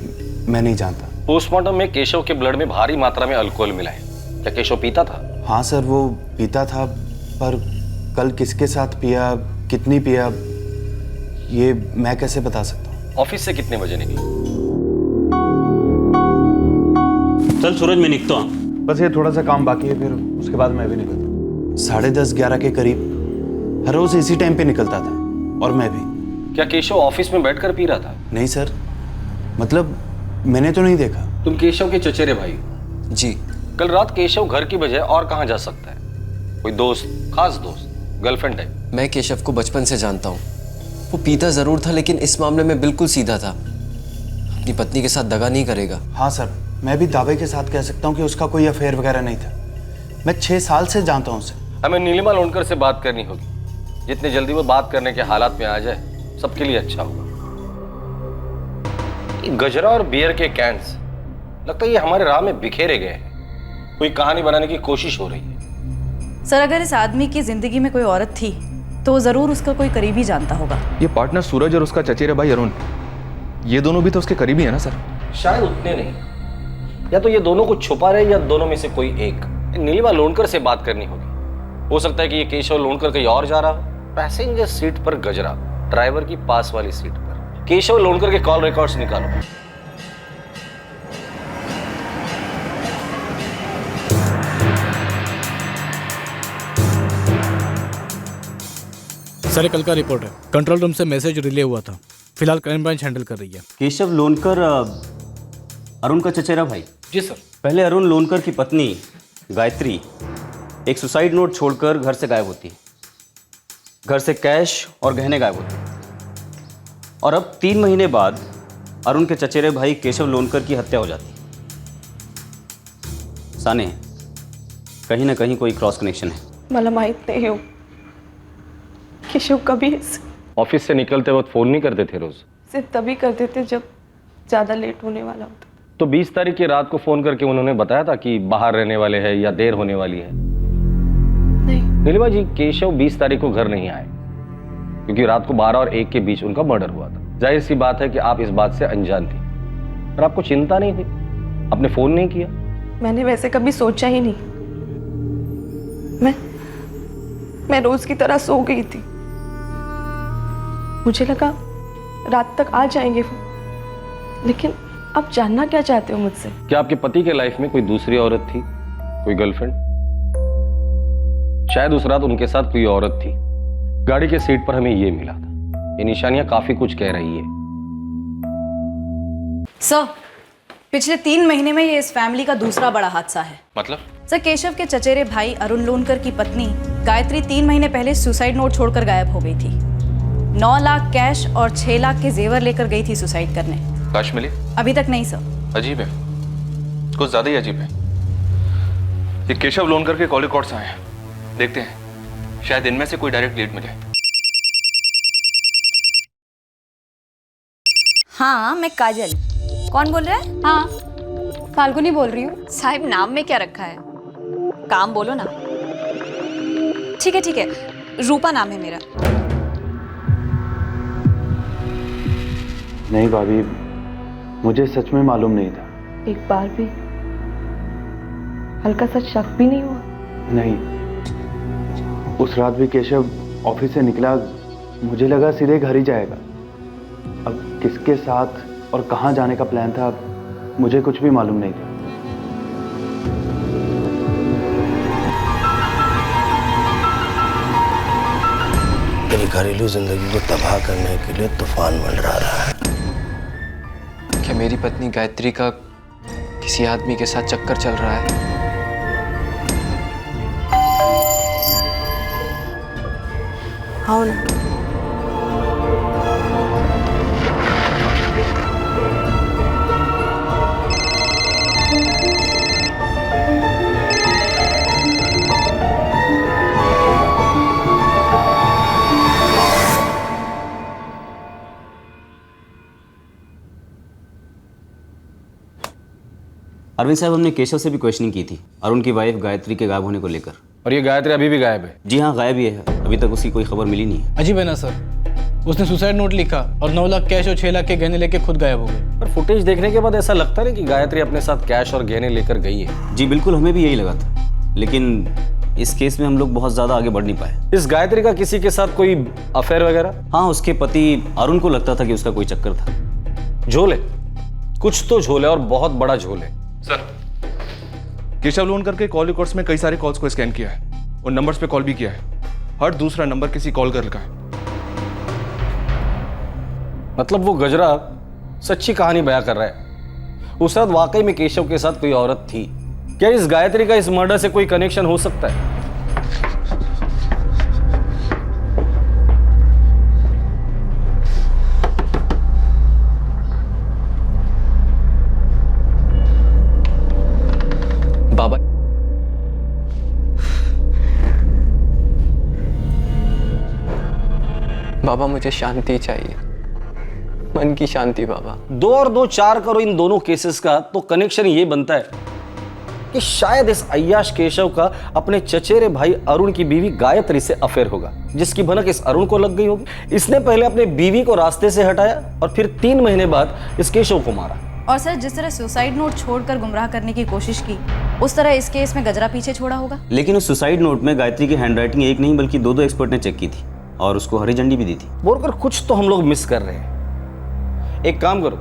मैं नहीं जानता। पोस्टमार्टम में केशव के ब्लड में भारी मात्रा में अल्कोहल मिला है। क्या केशव पीता था? हाँ सर, वो पीता था, पर कल किसके साथ पिया, कितनी पिया, ये मैं कैसे बता सकता हूँ? ऑफिस से कितने बजे निकले? चल सूरज, मैं निकता हूँ। बस ये थोड़ा सा काम बाकी है, फिर उसके बाद मैं भी निकलता हूँ। 10:30-11 के करीब हर रोज इसी टाइम पे निकलता था, और मैं भी। क्या केशव ऑफिस में बैठकर पी रहा था? नहीं सर, मतलब मैंने तो नहीं देखा। तुम केशव के चचेरे भाई? जी। कल रात केशव घर की बजाय और कहाँ जा सकता है? कोई दोस्त, खास दोस्त, गर्लफ्रेंड टाइप? मैं केशव को बचपन से जानता हूँ। वो पीता जरूर था, लेकिन इस मामले में बिल्कुल सीधा था। अपनी पत्नी के साथ दगा नहीं करेगा। हाँ सर, मैं भी दावे के साथ कह सकता हूँ कि उसका कोई अफेयर वगैरह नहीं था। मैं 6 साल से जानता हूँ उसे। हमें नीलिमा लोनकर से बात करनी होगी। जितनी जल्दी वो बात करने के हालात में आ जाए, सबके लिए अच्छा होगा। ये गजरा और बियर के कैंस, लगता है ये हमारे राह में बिखेरे गए हैं। कोई कहानी बनाने की कोशिश हो रही है। सर, अगर इस आदमी की जिंदगी में कोई औरत थी तो वो जरूर उसका कोई करीबी जानता होगा। ये पार्टनर सूरज और उसका चचेरा भाई अरुण, ये दोनों भी तो उसके करीबी है ना सर? शायद उतने नहीं। या तो ये दोनों को छुपा रहे, या दोनों में से कोई एक। नीलिमा लोनकर से बात करनी होगी। हो सकता है कि ये केशव लोनकर कहीं और जा रहा हो। पैसेंजर सीट पर गजरा, ड्राइवर की पास वाली सीट पर। केशव लोनकर के कॉल रिकॉर्ड्स निकालो। सर, कल का रिपोर्ट है। कंट्रोल रूम से मैसेज रिले हुआ था। फिलहाल क्राइम ब्रांच हैंडल कर रही है। केशव लोनकर अरुण का चचेरा भाई? जी सर। पहले अरुण लोनकर की पत्नी गायत्री एक सुसाइड नोट छोड़कर घर से गायब होती है। घर से कैश और गहने गायब होते हैं। और अब 3 महीने बाद अरुण के चचेरे भाई केशव लोनकर की हत्या हो जाती है। साने, कहीं ना कहीं कोई क्रॉस कनेक्शन है। मला माहित नहीं हो केशव कभी ऑफिस से निकलते वक्त फोन नहीं करते थे रोज? सिर्फ तभी करते थे जब ज़्यादा लेट होने वाला होता। तो 20 तारीख की रात को फोन करके उन्होंने बताया था कि बाहर रहने वाले हैं या देर होने वाली है? नहीं। नीलिमा जी, केशव 20 तारीख को घर नहीं आए क्योंकि रात को 12 और 1 के बीच उनका मर्डर हुआ था। जाहिर सी बात है कि आप इस बात से अनजान थी, पर आपको चिंता नहीं थी, आपने फोन नहीं किया। मैंने वैसे कभी सोचा ही नहीं। मैं रोज की तरह सो गई थी। मुझे लगा रात तक आ जाएंगे वो, लेकिन आप जानना क्या चाहते हो मुझसे? क्या आपके पति के लाइफ में कोई दूसरी औरत थी, कोई गर्लफ्रेंड? शायद उस रात उनके साथ कोई औरत थी। गाड़ी के सीट पर हमें ये मिला था। ये निशानियां काफी कुछ कह रही है। सर, पिछले 3 महीने में ये इस फैमिली का दूसरा बड़ा हादसा है। मतलब? सर, केशव के चचेरे भाई अरुण लोनकर की पत्नी गायत्री 3 महीने पहले सुसाइड नोट छोड़कर गायब हो गई थी। 9 लाख कैश और 6 लाख के जेवर लेकर गई थी सुसाइड करने। काश मिली? अभी तक नहीं सर। अजीब है, कुछ ज्यादा ही अजीब है। ये केशव लोनकर के कॉल रिकॉर्ड्स आए हैं, देखते हैं, शायद इनमें से कोई डायरेक्ट लीड मिले। हाँ, मैं काजल। कौन बोल रहा है? हाँ, फाल्गुनी बोल रही हूँ। साहिब, नाम में क्या रखा है? काम बोलो ना। ठीक है, रूपा नाम है मेरा। नहीं भाभी, मुझे सच में मालूम नहीं था। एक बार भी हल्का सा शक भी नहीं हुआ? नहीं, उस रात भी केशव ऑफिस से निकला, मुझे लगा सीधे घर ही जाएगा। अब किसके साथ और कहाँ जाने का प्लान था, मुझे कुछ भी मालूम नहीं था। दिल घरेलू जिंदगी को तबाह करने के लिए तूफान मंडरा रहा है। क्या मेरी पत्नी गायत्री का किसी आदमी के साथ चक्कर चल रहा है? हाँ ना। अरविंद साहब, हमने केशव से भी क्वेश्चनिंग की थी अरुण की वाइफ गायत्री के गायब होने को लेकर। और ये गायत्री अभी भी गायब है? जी हाँ, गायब ही है। अभी तक उसकी कोई खबर मिली नहीं है। अजीब है ना सर, उसने सुसाइड नोट लिखा और 9 लाख कैश और 6 लाख के गहने लेके खुद गायब हो गए। पर फुटेज देखने के बाद ऐसा लगता है कि गायत्री अपने साथ कैश और गहने लेकर गई है। जी बिल्कुल, हमें भी यही लगा था, लेकिन इस केस में हम लोग बहुत ज्यादा आगे बढ़ नहीं पाए। इस गायत्री का किसी के साथ कोई अफेयर वगैरह? हाँ, उसके पति अरुण को लगता था कि उसका कोई चक्कर था। झोले? कुछ तो झोले, और बहुत बड़ा झोले। सर, केशव लोन करके कॉल रिकॉर्ड्स में कई सारे कॉल्स को स्कैन किया है, उन नंबर्स पे कॉल भी किया है। हर दूसरा नंबर किसी कॉल गर्ल का है। मतलब वो गजरा सच्ची कहानी बयां कर रहा है। उस रात वाकई में केशव के साथ कोई औरत थी। क्या इस गायत्री का इस मर्डर से कोई कनेक्शन हो सकता है? बाबा, बाबा मुझे शांति चाहिए, मन की शांति बाबा। 2 और 2 4 करो इन दोनों केसेस का, तो कनेक्शन ये बनता है कि शायद इस अय्याश केशव का अपने चचेरे भाई अरुण की बीवी गायत्री से अफेयर होगा, जिसकी भनक इस अरुण को लग गई होगी। इसने पहले अपने बीवी को रास्ते से हटाया और फिर 3 महीने बाद इस केशव को मारा। और सर, जिस तरह सुसाइड नोट छोड़कर गुमराह करने की कोशिश की, उस तरह इस केस में गजरा पीछे छोड़ा होगा। लेकिन उस सुसाइड नोट में गायत्री की हैंडराइटिंग एक नहीं बल्कि 2 एक्सपर्ट ने चेक की थी और उसको हरी झंडी भी दी थी। बोलकर कुछ तो हम लोग मिस कर रहे हैं। एक काम करो,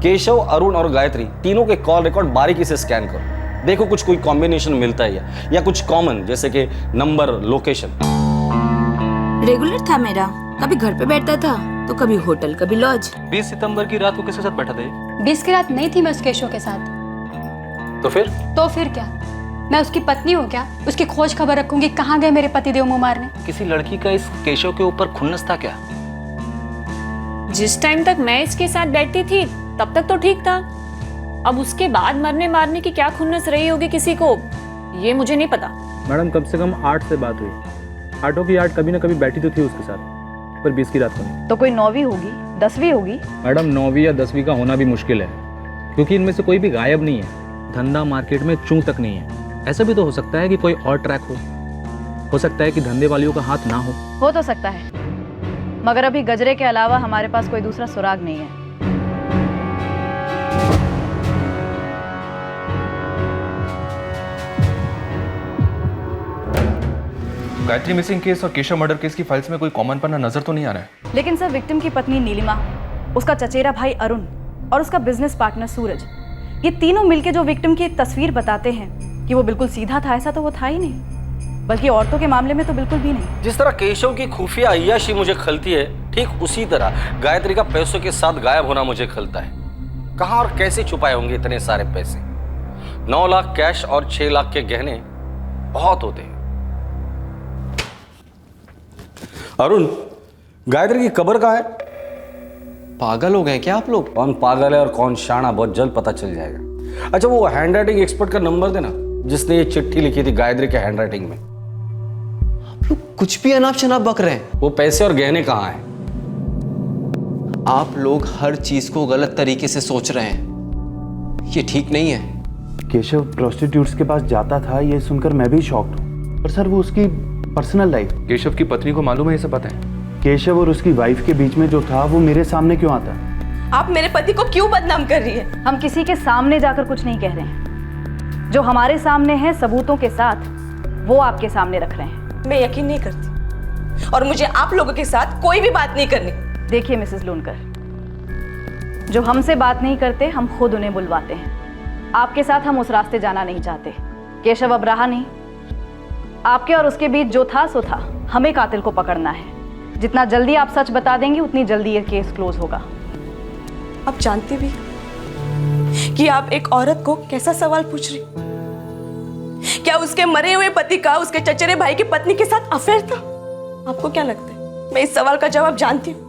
केशव, अरुण और गायत्री तीनों के कॉल रिकॉर्ड बारीकी से स्कैन करो। देखो कुछ कोई कॉम्बिनेशन मिलता है या कुछ कॉमन, जैसे कि नंबर, लोकेशन। रेगुलर था मेरा, कभी घर पे बैठता था तो कभी होटल, कभी लॉज। 20 सितंबर की रात को किसके साथ बैठा था? 20 की रात नहीं थी मैं उस केशव के साथ। तो फिर क्या? मैं उसकी पत्नी हूँ क्या? उसकी खोज खबर रखूंगी कहाँ गए मेरे पतिदेव मुंह मारने। किसी लड़की का इस केशव के ऊपर खुन्नस था क्या? जिस टाइम तक मैं इसके साथ बैठती थी तब तक तो ठीक था। अब उसके बाद मरने मारने की क्या खुन्नस रही होगी किसी को, ये मुझे नहीं पता। मैडम, कम से कम 8 से बात हुई। 8 की 8 कभी ना कभी बैठी तो थी उसके साथ, पर 20 की रात को नहीं। तो कोई 9वीं होगी, 10वीं होगी? मैडम, 9वीं या 10वीं का होना भी मुश्किल है, क्योंकि इनमें से कोई भी गायब नहीं है। धंधा मार्केट में चूं तक नहीं है। ऐसा भी तो हो सकता है कि कोई और ट्रैक हो सकता है कि धंधे वालियों का हाथ ना हो तो सकता है, मगर अभी गजरे के अलावा हमारे पास कोई दूसरा सुराग नहीं है। गायत्री मिसिंग केस और केशव मर्डर केस की फाइल्स में कोई कॉमन पन्ना नजर तो नहीं आ रहा है। लेकिन सर, विक्टिम की पत्नी नीलिमा, उसका चचेरा भाई अरुण और उसका बिजनेस पार्टनर सूरज, ये तीनों मिलके जो विक्टिम की तस्वीर बताते हैं कि वो बिल्कुल सीधा था, ऐसा तो वो था ही नहीं, बल्कि औरतों के मामले में तो बिल्कुल भी नहीं। जिस तरह केशव की खुफिया अय्याशी मुझे खलती है, ठीक उसी तरह गायत्री का पैसों के साथ गायब होना मुझे खलता है। कहां और कैसे छुपाए होंगे इतने सारे पैसे? 9 लाख कैश और 6 लाख के गहने बहुत होते हैं। अरुण, गायत्री की कब्र कहाँ है? पागल हो गए क्या आप लोग? कौन पागल है और कौन शाना, बहुत जल्द पता चल जाएगा। अच्छा, वो हैंडराइटिंग एक्सपर्ट का नंबर देना, जिसने ये चिट्ठी लिखी थी गायत्री के हैंडराइटिंग में। आप लोग कुछ भी अनाप शनाप बक रहे हैं। वो पैसे और गहने कहाँ हैं? आप लोग हर चीज को गलत तरीके से सोच रहे हैं, ये ठीक नहीं है। केशव प्रोस्टिट्यूट्स के पास जाता था, ये सुनकर मैं भी शॉक्ड हूँ। पर सर, वो उसकी पर्सनल लाइफ, केशव की पत्नी को मालूम है, ये सब पता है। केशव और उसकी वाइफ के बीच में जो था वो मेरे सामने क्यों आता? आप मेरे पति को क्यों बदनाम कर रही है? हम किसी के सामने जाकर कुछ नहीं कह रहे हैं, जो हमारे सामने है सबूतों के साथ, वो आपके सामने रख रहे हैं। मैं यकीन नहीं करती और मुझे आप लोगों के साथ कोई भी बात नहीं करनी। देखिए मिसेस लोनकर, जो हमसे बात नहीं करते हम खुद उन्हें बुलवाते हैं। आपके साथ हम उस रास्ते जाना नहीं चाहते। केशव अब रहा नहीं, आपके और उसके बीच जो था सो था। हमें कातिल को पकड़ना है। जितना जल्दी आप सच बता देंगे उतनी जल्दी यह केस क्लोज होगा। आप जानती भी कि आप एक औरत को कैसा सवाल पूछ रही? क्या उसके मरे हुए पति का उसके चचेरे भाई की पत्नी के साथ अफेयर था? आपको क्या लगता है मैं इस सवाल का जवाब जानती हूँ?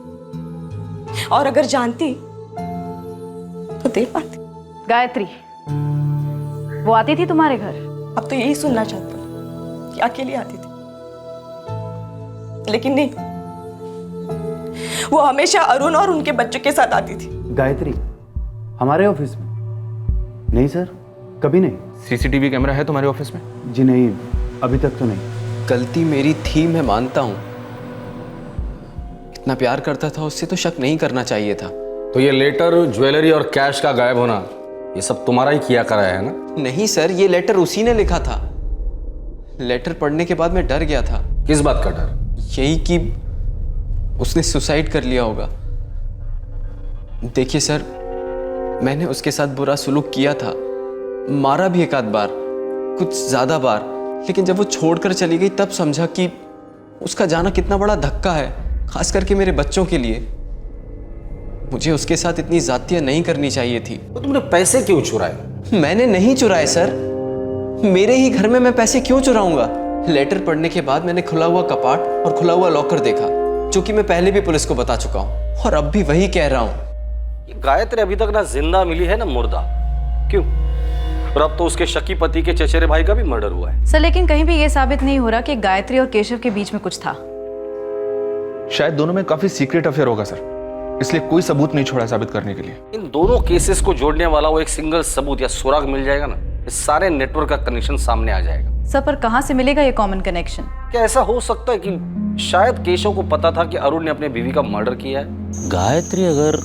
और अगर जानती तो दे पाती। गायत्री, वो आती थी तुम्हारे घर? अब तो यही सुनना चाहती हूँ कि अकेली आती थी, लेकिन नहीं, वो हमेशा अरुण और उनके बच्चों के साथ आती थी। गायत्री हमारे ऑफिस में? नहीं सर, कभी नहीं। सीसीटीवी कैमरा है तुम्हारे ऑफिस में? जी नहीं, अभी तक तो नहीं। गलती मेरी थी, मैं मानता हूँ। इतना प्यार करता था उससे तो शक नहीं करना चाहिए था। तो ये लेटर, ज्वेलरी और कैश का गायब होना, ये सब तुम्हारा ही किया कराया है ना? नहीं सर, ये लेटर उसी ने लिखा था। लेटर पढ़ने के बाद मैं डर गया था। किस बात का डर? यही कि उसने सुसाइड कर लिया होगा। देखिए सर, मैंने उसके साथ बुरा सुलूक किया था, मारा भी एक आध बार, कुछ ज्यादा बार, लेकिन जब वो छोड़कर चली गई तब समझा कि उसका जाना कितना बड़ा धक्का है, खास करके मेरे बच्चों के लिए। मुझे उसके साथ इतनी जातियां नहीं करनी चाहिए थी। तो तुमने पैसे क्यों चुराए? मैंने नहीं चुराए सर, मेरे ही घर में मैं पैसे क्यों चुराऊंगा? लेटर पढ़ने के बाद मैंने खुला हुआ कपाट और खुला हुआ लॉकर देखा, जो कि मैं पहले भी पुलिस को बता चुका हूँ, और अब भी वही कह रहा हूँ। गायत्री अभी तक ना जिंदा मिली है ना मुर्दा। क्यों? और अब तो उसके शकी पति के चचेरे भाई का भी मर्डर हुआ है। सर, लेकिन कहीं भी ये साबित नहीं हो रहा कि गायत्री और केशव के बीच में कुछ था। शायद दोनों में काफी सीक्रेट अफेयर होगा सर, इसलिए कोई सबूत नहीं छोड़ा साबित करने के लिए। इन दोनों केसेस को जोड़ने वाला वो एक सिंगल सबूत या सुराग मिल जाएगा ना, इस सारे नेटवर्क का कनेक्शन सामने आ जाएगा। सर, पर कहां से मिलेगा ये कॉमन कनेक्शन? क्या ऐसा हो सकता है कि शायद केशव को पता था कि अरुण ने अपने बीवी का मर्डर किया है? गायत्री अगर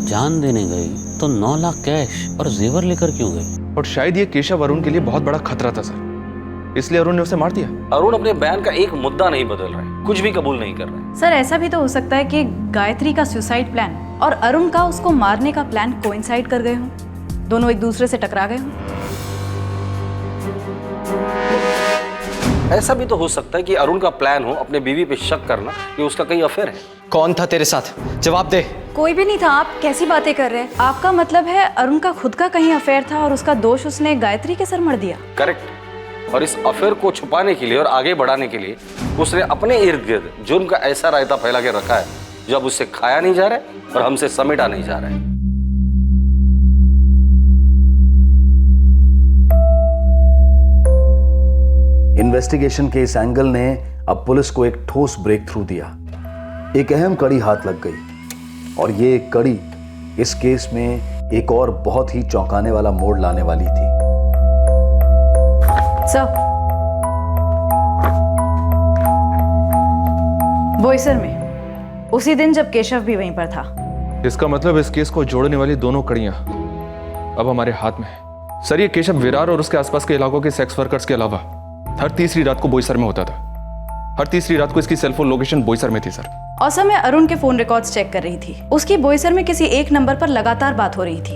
जान देने गई तो 9 लाख कैश और जेवर लेकर क्यों गई? और शायद ये केशव अरुण के लिए बहुत बड़ा खतरा था सर, इसलिए अरुण ने उसे मार दिया। अरुण अपने बयान का एक मुद्दा नहीं बदल रहा है, कुछ भी कबूल नहीं कर रहा है। सर, ऐसा भी तो हो सकता है कि गायत्री का सुसाइड प्लान और अरुण का उसको मारने का प्लान कोइंसाइड कर गए हों, दोनों एक दूसरे से टकरा गए हों। ऐसा भी तो हो सकता है कि अरुण का प्लान हो अपने बीवी पे शक करना कि उसका कहीं अफेयर है। कौन था तेरे साथ? जवाब दे। कोई भी नहीं था। आप कैसी बातें कर रहे हैं? आपका मतलब है अरुण का खुद का कहीं अफेयर था और उसका दोष उसने गायत्री के सर मढ़ दिया? करेक्ट। और इस अफेयर को छुपाने के लिए और आगे बढ़ाने के लिए उसने अपने इर्द गिर्द जुर्म का ऐसा रायता फैला के रखा है जो अब उससे खाया नहीं जा रहा है और हमसे समेटा नहीं जा रहा है। इन्वेस्टिगेशन के इस एंगल ने अब पुलिस को एक ठोस ब्रेक थ्रू दिया। एक अहम कड़ी हाथ लग गई और ये एक कड़ी इस केस में एक और बहुत ही चौंकाने वाला मोड़ लाने वाली थी। सर, बोईसर में उसी दिन जब केशव भी वहीं पर था। इसका मतलब इस केस को जोड़ने वाली दोनों कड़ियां अब हमारे हाथ में है। सर, ये केशव विरार और उसके आसपास के इलाकों के सेक्स वर्कर्स के अलावा हर तीसरी रात को बोईसर में होता था। हर तीसरी रात को इसकी सेलफोन लोकेशन बोईसर में थी सर। और सर, मैं अरुण के फोन रिकॉर्ड्स चेक कर रही थी। उसकी बोईसर में किसी एक नंबर पर लगातार बात हो रही थी,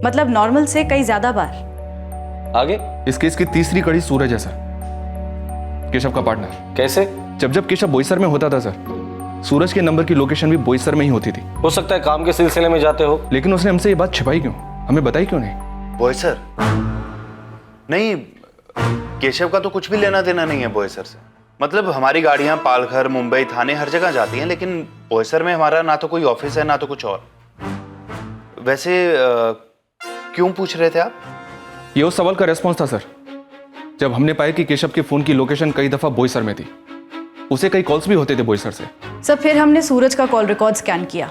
मतलब नॉर्मल से कई ज्यादा बार। आगे? इस केस की तीसरी कड़ी सूरज है सर, केशव का पार्टनर। कैसे? जब केशव बोईसर में होता था सर, सूरज के नंबर की लोकेशन भी बोईसर में ही होती थी। हो सकता है काम के सिलसिले में जाते हो। लेकिन उसने हमसे ये बात छिपाई क्यों? हमें बताई क्यों नहीं? बोईसर नहीं, केशव का तो कुछ भी लेना देना नहीं है बोईसर से। मतलब हमारी गाड़ियां पालघर, मुंबई, थाने हर जगह जाती हैं, लेकिन बोईसर में हमारा ना तो कोई ऑफिस है ना तो कुछ और। वैसे क्यों पूछ रहे थे आप? ये उस सवाल का रेस्पॉन्स था सर, जब हमने पाया कि केशव के फोन की लोकेशन कई दफा बोईसर में थी। उसे कई कॉल्स भी होते थे बोईसर से। सर, फिर हमने सूरज का कॉल रिकॉर्ड स्कैन किया।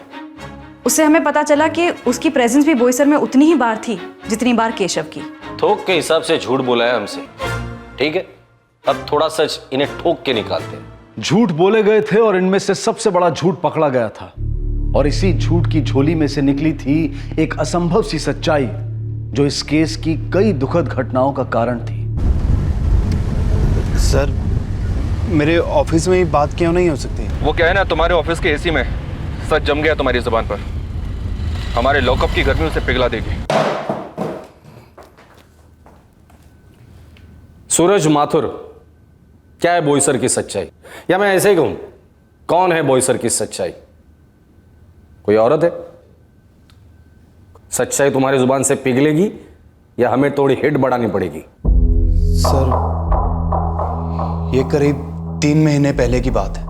उससे हमें पता चला कि उसकी प्रेजेंस भी बोईसर में उतनी ही बार थी जितनी बार केशव की। थोक के हिसाब से झूठ बोला है हमसे, ठीक है? अब थोड़ा सच इन्हें ठोक के निकालते हैं। झूठ बोले गए थे और इनमें से सबसे बड़ा झूठ पकड़ा गया था, और इसी झूठ की झोली में से निकली थी एक असंभव सी सच्चाई जो इस केस की कई दुखद घटनाओं का कारण थी। सर, मेरे ऑफिस में ही बात क्यों नहीं हो सकती? वो क्या है ना, तुम्हारे ऑफिस के एसी में सच जम गया तुम्हारी जुबान पर। हमारे लॉकअप की गर्मी उसे पिघला देगी। सूरज माथुर, क्या है बोईसर की सच्चाई? या मैं ऐसे ही कहूं, कौन है बोईसर की सच्चाई? कोई औरत है? सच्चाई तुम्हारी जुबान से पिघलेगी या हमें थोड़ी हिट बढ़ानी पड़ेगी? सर, ये करीब 3 महीने पहले की बात है।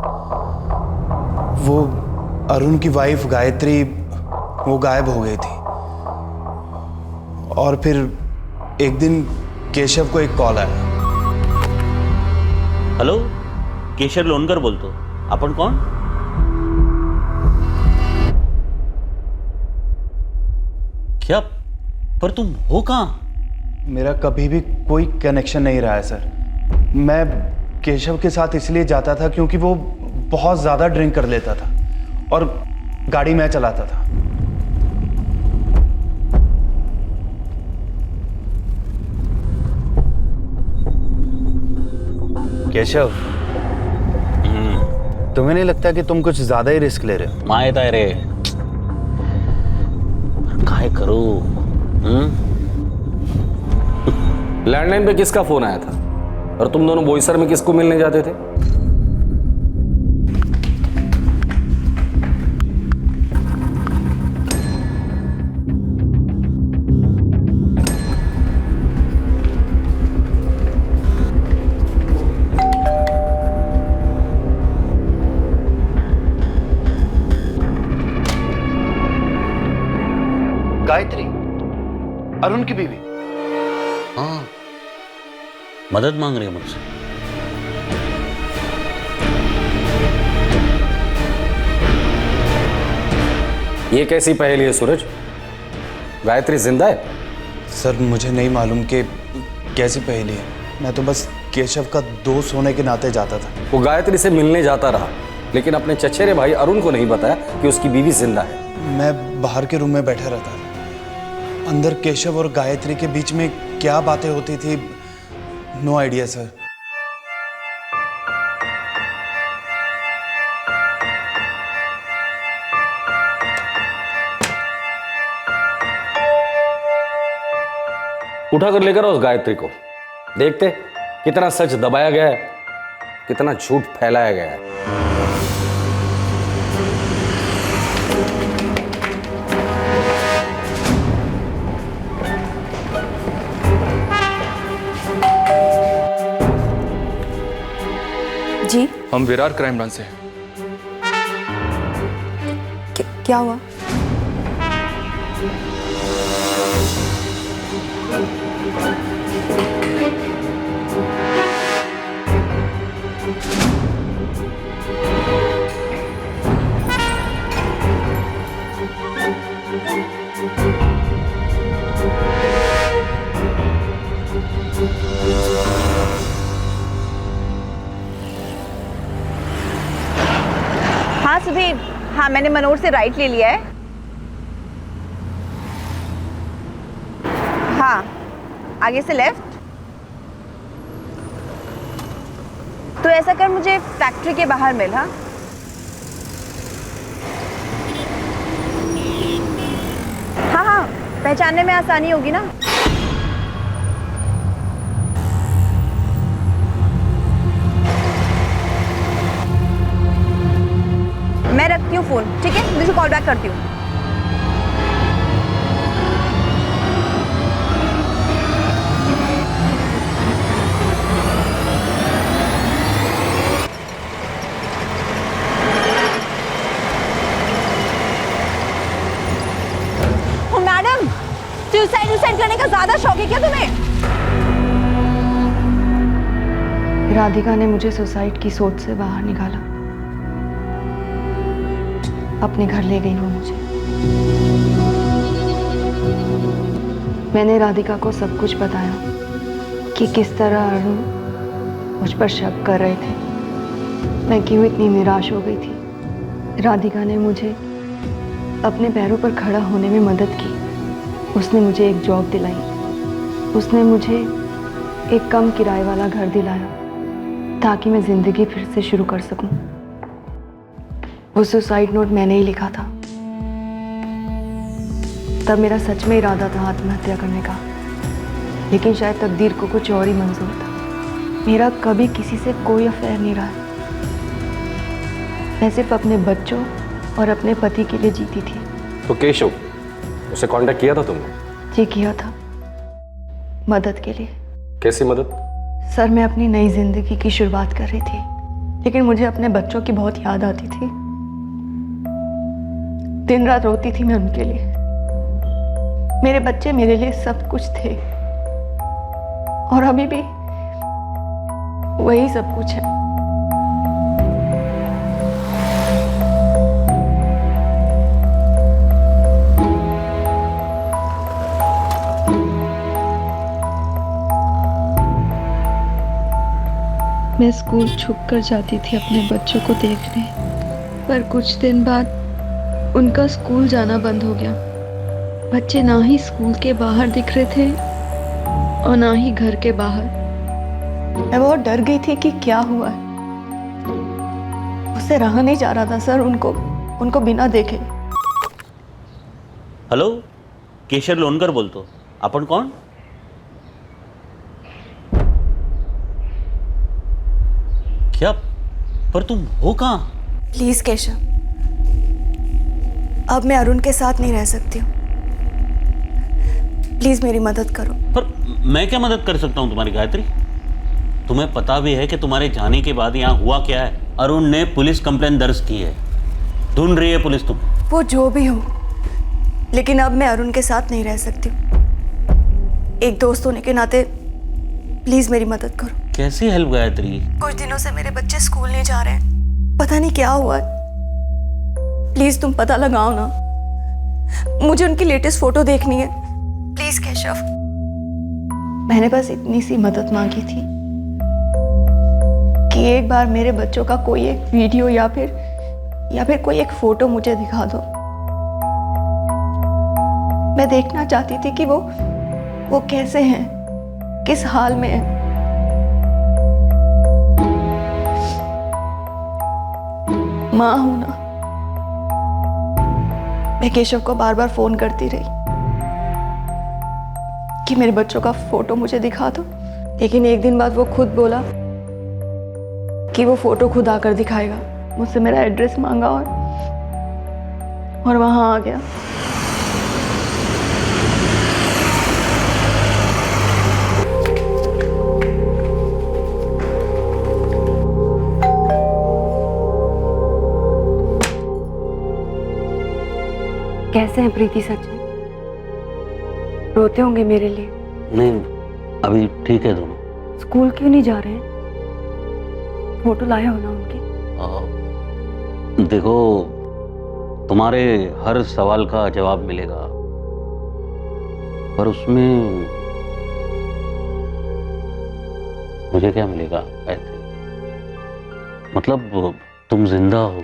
वो अरुण की वाइफ गायत्री वो गायब हो गई थी और फिर एक दिन केशव को एक कॉल आया। हॅलो, केशव लोणकर बोलतो. आपण कोण? क्या? पर तुम हो कहाँ? मेरा कभी भी कोई कनेक्शन नहीं रहा है सर। मैं केशव के साथ इसलिए जाता था क्योंकि वो बहुत ज़्यादा ड्रिंक कर लेता था और गाड़ी मैं चलाता था। केशव, तुम्हें नहीं लगता कि तुम कुछ ज्यादा ही रिस्क ले रहे हो? माहित आहे रे, काय करू? लैंडलाइन पे किसका फोन आया था और तुम दोनों बोईसर में किसको मिलने जाते थे? गायत्री, अरुण की बीवी। हाँ, मदद मांग रही है मुझसे। ये कैसी पहेली है सूरज? गायत्री जिंदा है? सर, मुझे नहीं मालूम कि कैसी पहेली है। मैं तो बस केशव का दोस्त होने के नाते जाता था। वो गायत्री से मिलने जाता रहा लेकिन अपने चचेरे भाई अरुण को नहीं बताया कि उसकी बीवी जिंदा है। मैं बाहर के रूम में बैठा रहता था। अंदर केशव और गायत्री के बीच में क्या बातें होती थी, नो आइडिया सर। उठा कर लेकर उस गायत्री को, देखते कितना सच दबाया गया है, कितना झूठ फैलाया गया है। जी, हम विरार क्राइम ब्रांच से हैं। क्या हुआ? हाँ सुधीर, हाँ मैंने मनोर से राइट ले लिया है। हाँ, आगे से लेफ्ट। तो ऐसा कर, मुझे फैक्ट्री के बाहर मिल। हाँ हाँ हाँ, पहचानने में आसानी होगी ना। मैं रखती हूँ फोन, ठीक है? मुझे कॉल बैक करती हूँ। ओ मैडम, सुसाइड करने का ज्यादा शौक है क्या तुम्हें? राधिका ने मुझे सुसाइड की सोच से बाहर निकाला, अपने घर ले गई वो मुझे। मैंने राधिका को सब कुछ बताया कि किस तरह अरुण मुझ पर शक कर रहे थे, मैं क्यों इतनी निराश हो गई थी। राधिका ने मुझे अपने पैरों पर खड़ा होने में मदद की। उसने मुझे एक जॉब दिलाई, उसने मुझे एक कम किराए वाला घर दिलाया ताकि मैं जिंदगी फिर से शुरू कर सकूं। वो सुसाइड नोट मैंने ही लिखा था। तब मेरा सच में इरादा था आत्महत्या करने का, लेकिन शायद तकदीर को कुछ और ही मंजूर था। मेरा कभी किसी से कोई अफेयर नहीं रहा। मैं सिर्फ अपने बच्चों और अपने पति के लिए जीती थी। तो केशव, उसे कांटेक्ट किया था तुमने? जी किया था, मदद के लिए। कैसी मदद? सर मैं अपनी नई जिंदगी की शुरुआत कर रही थी, लेकिन मुझे अपने बच्चों की बहुत याद आती थी। दिन रात रोती थी मैं उनके लिए। मेरे बच्चे मेरे लिए सब कुछ थे और अभी भी वही सब कुछ है। मैं स्कूल छुपकर जाती थी अपने बच्चों को देखने, पर कुछ दिन बाद उनका स्कूल जाना बंद हो गया। बच्चे ना ही स्कूल के बाहर दिख रहे थे और ना ही घर के बाहर। मैं बहुत डर गई थी कि क्या हुआ है। उससे रहा नहीं जा रहा था सर उनको बिना देखे। हॅलो, केशर लोणकर बोलतो. आपण कोण? क्या? पर तुम हो कहाँ? प्लीज केशव, अब मैं अरुण के साथ नहीं रह सकती हूँ। प्लीज मेरी मदद करो। पर मैं क्या मदद कर सकता हूँ तुम्हारी गायत्री? तुम्हें पता भी है कि तुम्हारे जाने के बाद यहाँ हुआ क्या है? अरुण ने पुलिस कंप्लेन दर्ज की है, ढूंढ रही है पुलिस तुम। वो जो भी हो, लेकिन अब मैं अरुण के साथ नहीं रह सकती हूँ। एक दोस्त होने के नाते प्लीज मेरी मदद करो। कैसी हेल्प गायत्री? कुछ दिनों से मेरे बच्चे स्कूल नहीं जा रहे हैं, पता नहीं क्या हुआ। प्लीज तुम पता लगाओ ना, मुझे उनकी लेटेस्ट फोटो देखनी है। प्लीज केशव। मैंने बस इतनी सी मदद मांगी थी कि एक बार मेरे बच्चों का कोई एक वीडियो या फिर कोई एक फोटो मुझे दिखा दो। मैं देखना चाहती थी कि वो कैसे हैं, किस हाल में हैं। माँ हूं ना। मैं केशव को बार बार फोन करती रही कि मेरे बच्चों का फोटो मुझे दिखा दो, लेकिन एक दिन बाद वो खुद बोला कि वो फोटो खुद आकर दिखाएगा। मुझसे मेरा एड्रेस मांगा और वहां आ गया। कैसे हैं प्रीति सचिन? रोते होंगे मेरे लिए। नहीं, अभी ठीक है दोनों। स्कूल क्यों नहीं जा रहे हैं? फोटो लाए हो ना उनकी? देखो, तुम्हारे हर सवाल का जवाब मिलेगा, पर उसमें मुझे क्या मिलेगा? ऐसे मतलब तुम जिंदा हो,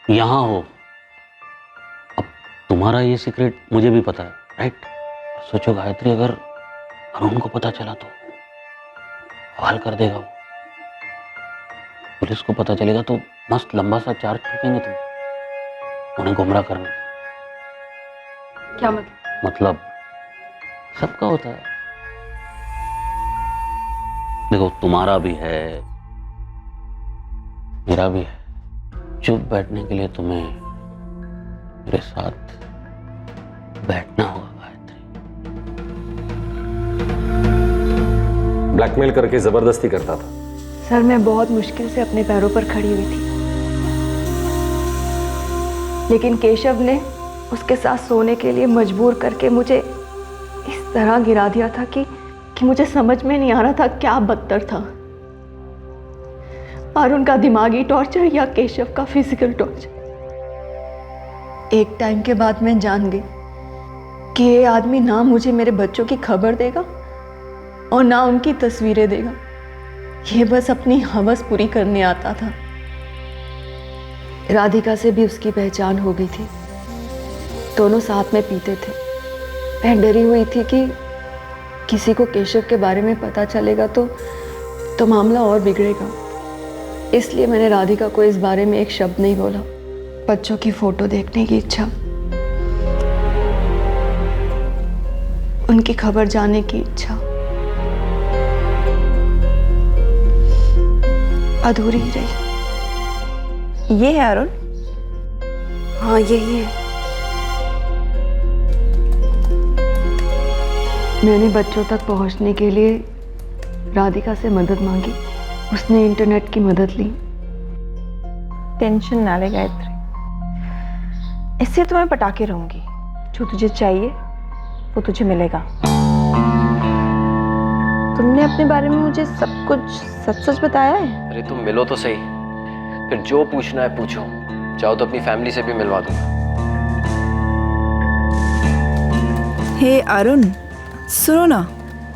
यहां हो। अब तुम्हारा ये सीक्रेट मुझे भी पता है, राइट? सोचो गायत्री, अगर अरुण को पता चला तो बवाल कर देगा वो। पुलिस को पता चलेगा तो मस्त लंबा सा चार्ज ठोकेंगे तुम, उन्हें गुमराह करने। क्या मतलब? मतलब सबका होता है। देखो, तुम्हारा भी है, मेरा भी है। चुप बैठने के लिए तुम्हें मेरे साथ बैठना होगा गायत्री। ब्लैकमेल करके जबरदस्ती करता था। सर मैं बहुत मुश्किल से अपने पैरों पर खड़ी हुई थी, लेकिन केशव ने उसके साथ सोने के लिए मजबूर करके मुझे इस तरह गिरा दिया था कि मुझे समझ में नहीं आ रहा था क्या बदतर था, अरुण का दिमागी टॉर्चर या केशव का फिजिकल टॉर्चर। एक टाइम के बाद मैं जान गई कि ये आदमी ना मुझे मेरे बच्चों की खबर देगा और ना उनकी तस्वीरें देगा। ये बस अपनी हवस पूरी करने आता था। राधिका से भी उसकी पहचान हो गई थी, दोनों साथ में पीते थे। मैं डरी हुई थी कि किसी को केशव के बारे में पता चलेगा तो मामला और बिगड़ेगा। इसलिए मैंने राधिका को इस बारे में एक शब्द नहीं बोला। बच्चों की फोटो देखने की इच्छा, उनकी खबर जानने की इच्छा अधूरी ही रही। ये है अरुण? हाँ यही है। मैंने बच्चों तक पहुंचने के लिए राधिका से मदद मांगी। उसने इंटरनेट की मदद ली। टेंशन ना ले गायत्री, इससे तो मैं पटाके रहूंगी। जो तुझे चाहिए वो तुझे मिलेगा। तुमने अपने बारे में मुझे सब कुछ सच सच बताया है? अरे तुम मिलो तो सही, फिर जो पूछना है पूछो। चाहो तो अपनी फैमिली से भी मिलवा दूंगा। हे अरुण, सुनो ना,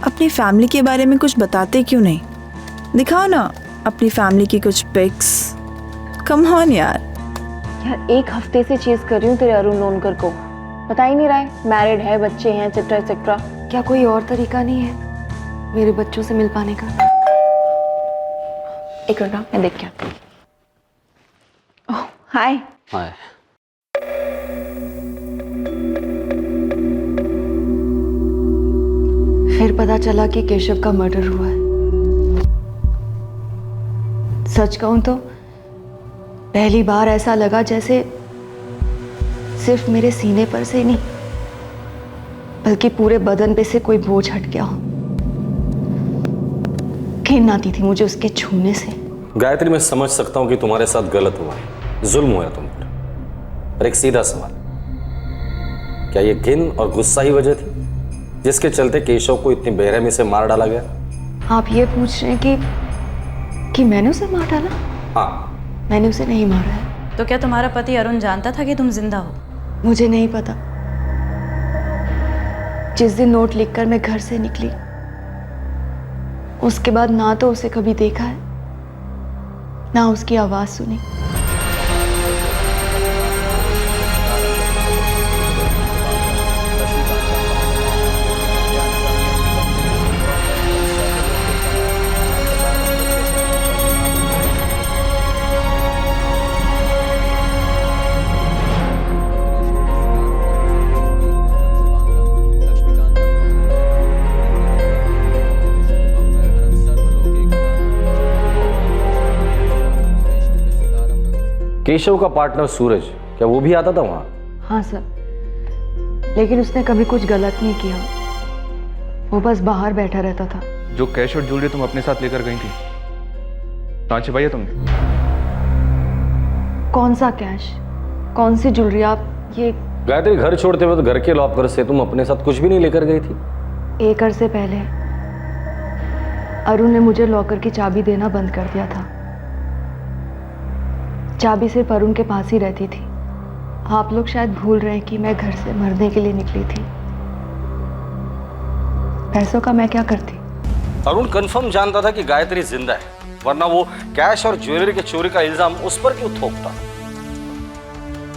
अपनी फैमिली के बारे में कुछ बताते क्यों नहीं? दिखाओ ना अपनी फैमिली की कुछ पिक्स। कम ऑन यार। यार 1 हफ्ते से चेज कर रही हूँ तेरे अरुण लोनकर को, पता ही नहीं रहा है मैरिड है, बच्चे हैं, एक्सेट्रा एक्सेट्रा। क्या कोई और तरीका नहीं है मेरे बच्चों से मिल पाने का? एक मिनट मैं देख के आती हूँ। ओह हाय। हाय। फिर पता चला कि केशव का मर्डर हुआ है। सच कहूं तो पहली बार ऐसा लगा जैसे सिर्फ मेरे सीने पर से नहीं बल्कि पूरे बदन पे से कोई बोझ हट गया हो। घिन आती थी मुझे उसके छूने से। गायत्री, मैं समझ सकता हूं कि तुम्हारे साथ गलत हुआ है, जुल्म हुआ तुम पर। पर एक सीधा सवाल, क्या ये घिन और गुस्सा ही वजह थी जिसके चलते केशव को इतनी बेरहमी से मार डाला गया? आप ये पूछ रहे हैं कि मैंने उसे मार डाला? हाँ। मैंने उसे नहीं मारा है। तो क्या तुम्हारा पति अरुण जानता था कि तुम जिंदा हो? मुझे नहीं पता। जिस दिन नोट लिखकर मैं घर से निकली उसके बाद ना तो उसे कभी देखा है ना उसकी आवाज सुनी। केशव का पार्टनर सूरज, क्या वो भी आता था वहां? हाँ सर, लेकिन उसने कभी कुछ गलत नहीं किया। वो बस बाहर बैठा रहता था। जो कैश और ज्वेलरी तुम अपने साथ लेकर गई थी, कहाँ छिपाई तुमने? कौन सा कैश, कौन सी ज्वेलरी? आप ये गायत्री, घर छोड़ते हुए तो घर के लॉकर से तुम अपने साथ कुछ भी नहीं लेकर गई थी? 1 अरसे पहले अरुण ने मुझे लॉकर की चाबी देना बंद कर दिया था। चाबी सिर्फ अरुण के पास ही रहती थी। आप लोग शायद भूल रहे हैं कि मैं घर से मरने के लिए निकली थी। पैसों का मैं क्या करती? अरुण कंफर्म जानता था कि गायत्री जिंदा है, वरना वो कैश और ज्वेलरी के चोरी का इल्जाम उस पर क्यों थोपता?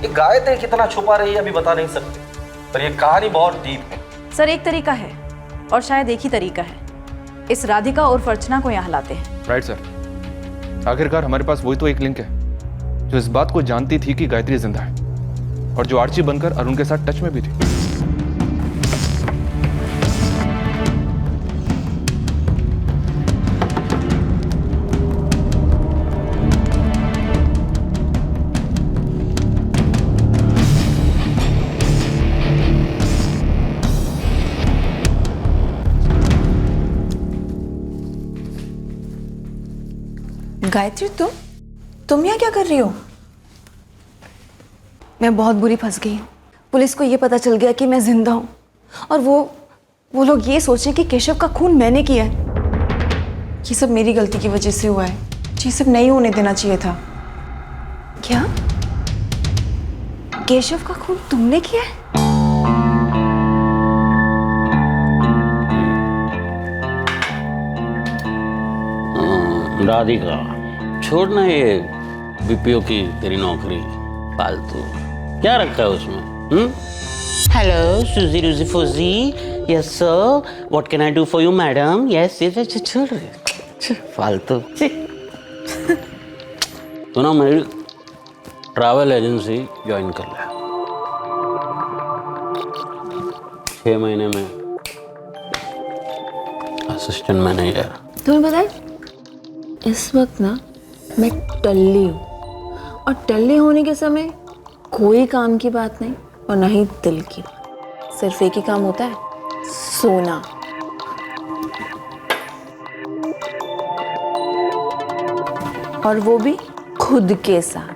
ये गायत्री कितना छुपा रही है अभी बता नहीं सकते, पर ये कहानी बहुत डीप है। सर, एक तरीका है और शायद एक ही तरीका है। इस राधिका और अर्चना को यहाँ लाते हैं। Right sir. आखिरकार हमारे पास वही तो एक लिंक है जो इस बात को जानती थी कि गायत्री जिंदा है और जो आर्ची बनकर अरुण के साथ टच में भी थी। गायत्री, तुम यहाँ क्या कर रही हो? मैं बहुत बुरी फंस गई हूँ। पुलिस को ये पता चल गया कि मैं जिंदा हूँ और वो लोग ये सोच रहे हैं कि केशव का खून मैंने किया है। ये सब मेरी गलती की वजह से हुआ है। ये सब नहीं होने देना चाहिए था। क्या? केशव का खून तुमने किया है? राधिका, छोड़ना ये बीपीओ की तेरी नौकरी, फालतू। क्या रखा है उसमें? हेलो सुजी रूजी फूजी, yes sir, what can I do for you madam? Yes yes, छोड़ फालतू। तो ना मेरी ट्रैवल एजेंसी ज्वाइन कर ले, 6 महीने में असिस्टेंट मैनेजर। तुम्हें पता है इस वक्त ना मैं टल्ली हूँ, और टल्ली होने के समय कोई काम की बात नहीं और ना ही दिल की। सिर्फ एक ही काम होता है, सोना। और वो भी खुद के साथ।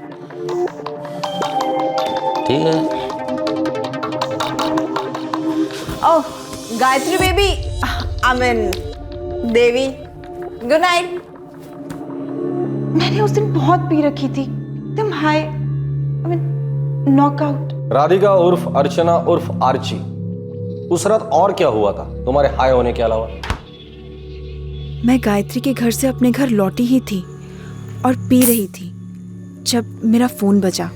ठीक है। Oh Gayatri baby, I mean Devi, good night. मैंने उस दिन बहुत पी रखी थी, एकदम high, I mean knockout. Radhika उर्फ अर्चना उर्फ आर्ची, उस रात और क्या हुआ था तुम्हारे हाई होने के अलावा? मैं गायत्री के घर से अपने घर लौटी ही थी और पी रही थी जब मेरा फोन बजा।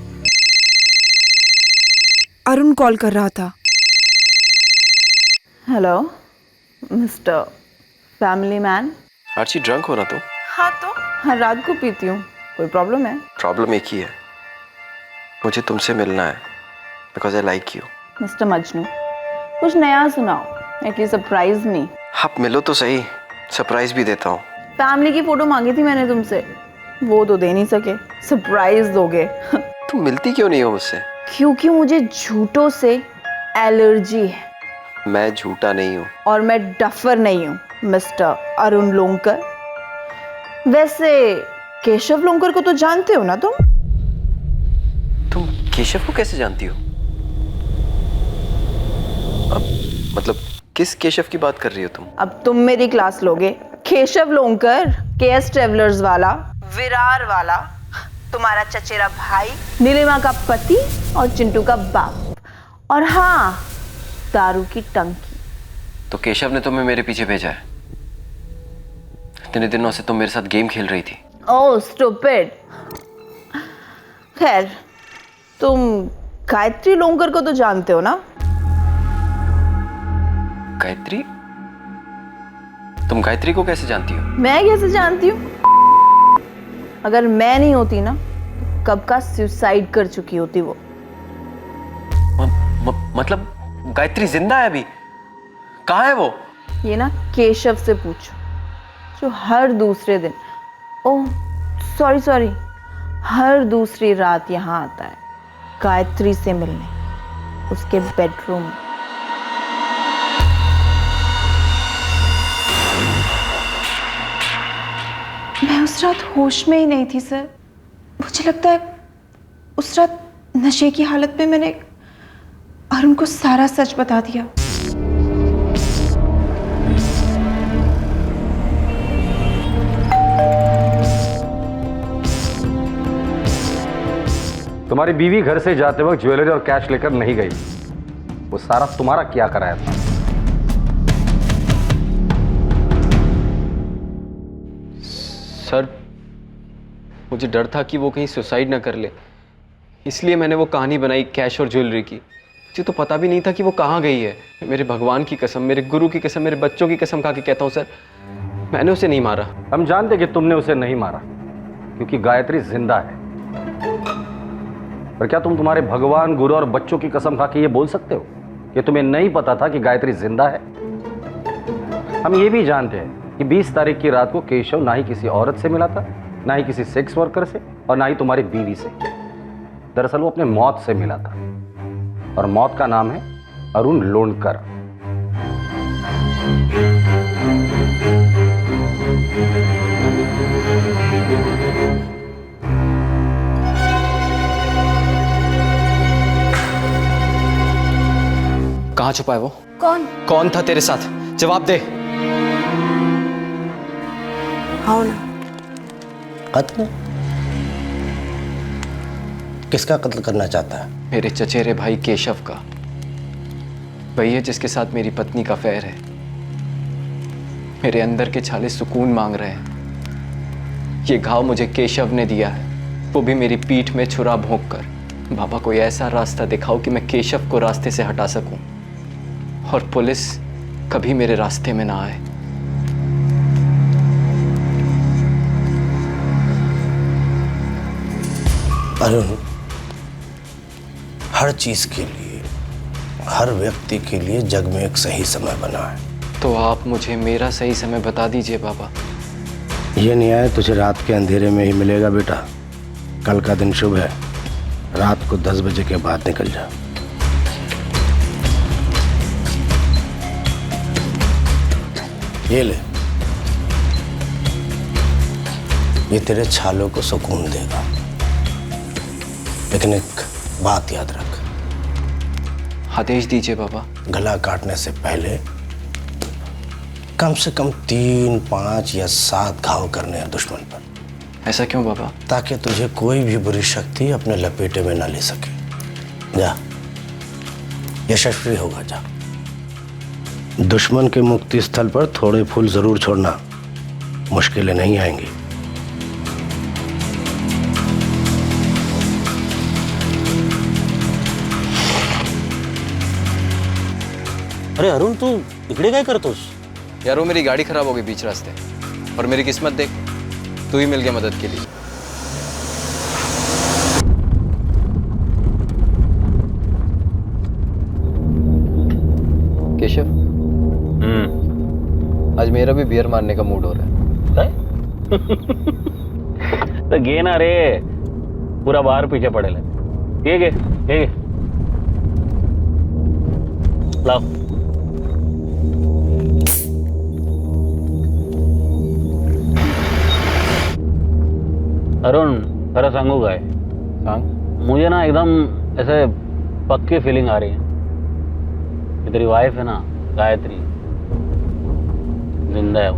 अरुण कॉल कर रहा था। Hello mister family man. Archie drunk हो ना तुम? हाँ तो हाँ, रात को पीती हूँ, कोई प्रॉब्लम है? प्रॉब्लम एक ही है, मुझे तुमसे मिलना है because I like you. Mister Majnu, कुछ नया सुनाओ, एटलीस्ट सरप्राइज मी। आप मिलो तो सही, सरप्राइज भी देता हूँ। फैमिली की फोटो मांगी थी मैंने तुमसे, वो तो दे नहीं सके, सरप्राइज दोगे? तुम मिलती क्यों नहीं हो मुझसे? क्योंकि मुझे झूठों से एलर्जी है। मैं झूठा नहीं हूँ और मैं डफर नहीं हूँ मिस्टर अरुण लोंकर। वैसे केशव लोंकर को तो जानते हो ना तुम? तुम केशव को कैसे जानती हो? अब मतलब किस केशव की बात कर रही हो तुम? अब तुम मेरी क्लास लोगे। केशव लोंकर, केएस ट्रेवलर्स वाला, विरार वाला, तुम्हारा चचेरा भाई, नीलिमा का पति और चिंटू का बाप, और हाँ दारू की टंकी। तो केशव ने तुम्हें मेरे पीछे भेजा है? इतने दिनों से तुम मेरे साथ गेम खेल रही थी। ओह स्टूपिड। खैर, तुम गायत्री लोंकर को तो जानते हो ना? गायत्री? तुम गायत्री को कैसे जानती हो? मैं कैसे जानती हूँ? अगर मैं नहीं होती ना, तो कब का सुसाइड कर चुकी होती वो। मतलब गायत्री जिंदा है अभी? कहाँ है वो? ये ना केशव से पूछो, जो हर दूसरे दिन, ओह सॉरी, हर दूसरी रात यहाँ आता है गायत्री से मिलने, उसके बेडरूम में। मैं उस रात होश में ही नहीं थी सर। मुझे लगता है उस रात नशे की हालत में मैंने अरुण को सारा सच बता दिया। तुम्हारी बीवी घर से जाते वक्त ज्वेलरी और कैश लेकर नहीं गई, वो सारा तुम्हारा क्या कराया था? सर, मुझे डर था कि वो कहीं सुसाइड ना कर ले, इसलिए मैंने वो कहानी बनाई कैश और ज्वेलरी की। मुझे तो पता भी नहीं था कि वो कहाँ गई है। मेरे भगवान की कसम, मेरे गुरु की कसम, मेरे बच्चों की कसम खा के कहता हूँ सर, मैंने उसे नहीं मारा। हम जानते कि तुमने उसे नहीं मारा क्योंकि गायत्री जिंदा है। पर क्या तुम तुम्हारे भगवान, गुरु और बच्चों की कसम खा के ये बोल सकते हो कि तुम्हें नहीं पता था कि गायत्री जिंदा है? हम ये भी जानते हैं कि 20 तारीख की रात को केशव ना ही किसी औरत से मिला था, ना ही किसी सेक्स वर्कर से, और ना ही तुम्हारी बीवी से। दरअसल वो अपने मौत से मिला था, और मौत का नाम है अरुण लोणकर। कहाँ छुपा है वो? कौन था तेरे साथ? जवाब दे। हाँ ना। कत्ल? किसका कत्ल करना चाहता है? मेरे चचेरे भाई केशव का। वही है जिसके साथ मेरी पत्नी का फैर है। मेरे अंदर के छाले सुकून मांग रहे हैं। ये घाव मुझे केशव ने दिया है, वो भी मेरी पीठ में छुरा भोंक कर। बाबा कोई ऐसा रास्ता दिखाओ कि मैं केशव को रास्ते से हटा सकूं और पुलिस कभी मेरे रास्ते में ना आए। अरुण, हर चीज के लिए, हर व्यक्ति के लिए जग में एक सही समय बना है। तो आप मुझे मेरा सही समय बता दीजिए बाबा। ये न्याय तुझे रात के अंधेरे में ही मिलेगा बेटा। कल का दिन शुभ है, रात को 10 बजे के बाद निकल जा। ये ले। ये तेरे छालों को सुकून देगा, लेकिन एक बात याद रख, आदेश दीजिए बाबा। गला काटने से पहले कम से कम 3, 5 या 7 घाव करने हैं दुश्मन पर। ऐसा क्यों बाबा? ताकि तुझे कोई भी बुरी शक्ति अपने लपेटे में ना ले सके। जा, यशस्वी होगा। जा, दुश्मन के मुक्ति स्थल पर थोड़े फूल जरूर छोड़ना, मुश्किलें नहीं आएंगी। अरे अरुण, तू इकडे काय करतोस? यार वो मेरी गाड़ी खराब हो गई बीच रास्ते, और मेरी किस्मत देख, तू ही मिल गया मदद के लिए। केशव, आज मेरा भी बियर मारने का मूड हो रहा है। तो गे ना रे, पूरा बाहर पीछे पड़ेला। ठीक है, ठीक है, लाओ। अरुण, खरं सांगू काय? सांग। मुझे ना एकदम ऐसे पक्की फीलिंग आ रही है कि तेरी वाइफ है ना, गायत्री, जिंदा है।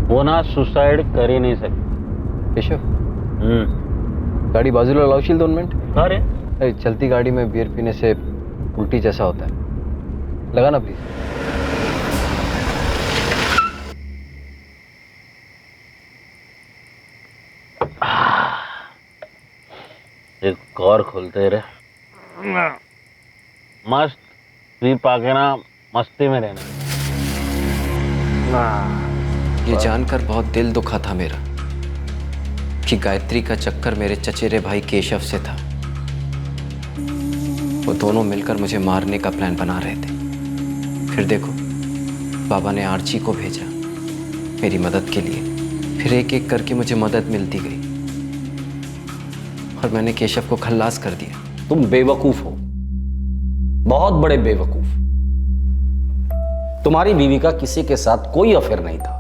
वो ना सुसाइड कर ही नहीं सकती। केशव, गाड़ी बाजूला लावशील 2 मिनट? अरे चलती गाड़ी में बियर पीने से उल्टी जैसा होता है, लगा ना प्लीज। एक और खोलते रहे, मस्त पी पाके ना मस्ती में रहना। ये जानकर बहुत दिल दुखा था मेरा कि गायत्री का चक्कर मेरे चचेरे भाई केशव से था। वो दोनों मिलकर मुझे मारने का प्लान बना रहे थे। फिर देखो, बाबा ने आर्ची को भेजा मेरी मदद के लिए। फिर एक एक करके मुझे मदद मिलती गई और मैंने केशव को खल्लास कर दिया। तुम बेवकूफ हो, बहुत बड़े बेवकूफ। तुम्हारी बीवी का किसी के साथ कोई अफेयर नहीं था।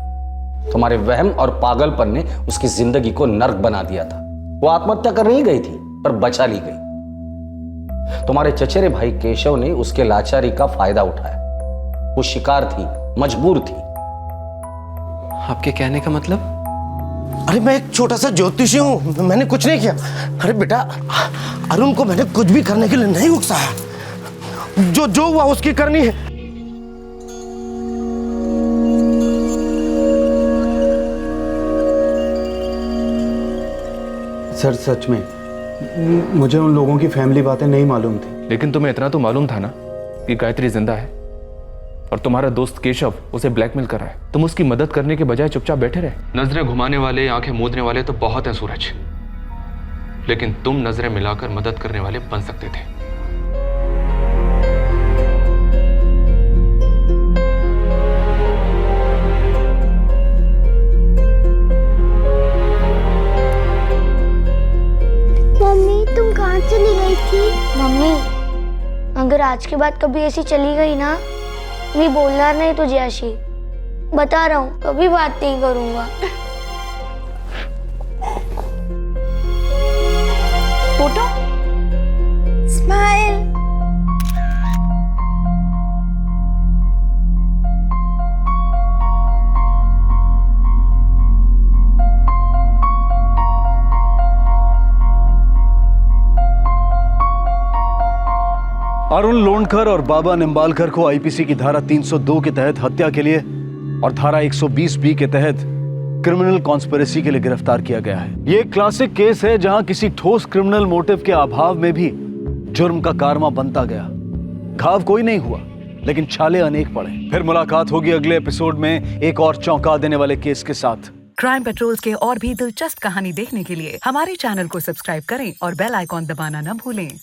तुम्हारे वहम और पागलपन ने उसकी जिंदगी को नर्क बना दिया था। वो आत्महत्या करने ही गई थी, पर बचा ली गई। तुम्हारे चचेरे भाई केशव ने उसके लाचारी का फायदा उठाया। वो शिकार थी, मजबूर थी। आपके कहने का मतलब? अरे मैं एक छोटा सा ज्योतिषी हूं, मैंने कुछ नहीं किया। अरे बेटा, अरुण को मैंने कुछ भी करने के लिए नहीं उकसाया। जो हुआ उसकी करनी है। सर सच में मुझे उन लोगों की फैमिली बातें नहीं मालूम थी। लेकिन तुम्हें इतना तो मालूम था ना कि गायत्री जिंदा है और तुम्हारा दोस्त केशव उसे ब्लैकमेल कर रहा है। तुम उसकी मदद करने के बजाय चुपचाप बैठे रहे। नजरें घुमाने वाले, आंखें मूंदने वाले तो बहुत हैं सूरज, लेकिन तुम नजरें मिलाकर मदद करने वाले बन सकते थे। मम्मी, तुम कहाँ चली गई थी? मम्मी, अगर आज के बाद कभी ऐसी चली गई ना, मैं बोलना नहीं तुझे आशी, बता रहा हूँ, कभी बात नहीं करूंगा। Photo smile. अरुण लोणकर और बाबा निम्बालकर को आईपीसी की धारा 302 के तहत हत्या के लिए और धारा 120 के तहत क्रिमिनल कॉन्स्पिरेसी के लिए गिरफ्तार किया गया है। ये एक क्लासिक केस है जहां किसी ठोस क्रिमिनल मोटिव के अभाव में भी जुर्म का कारवा बनता गया। घाव कोई नहीं हुआ, लेकिन छाले अनेक पड़े। फिर मुलाकात होगी अगले एपिसोड में एक और चौंका देने वाले केस के साथ। क्राइम पेट्रोल्स के और भी दिलचस्प कहानी देखने के लिए हमारे चैनल को सब्सक्राइब करें और बेल आइकॉन दबाना न भूलें।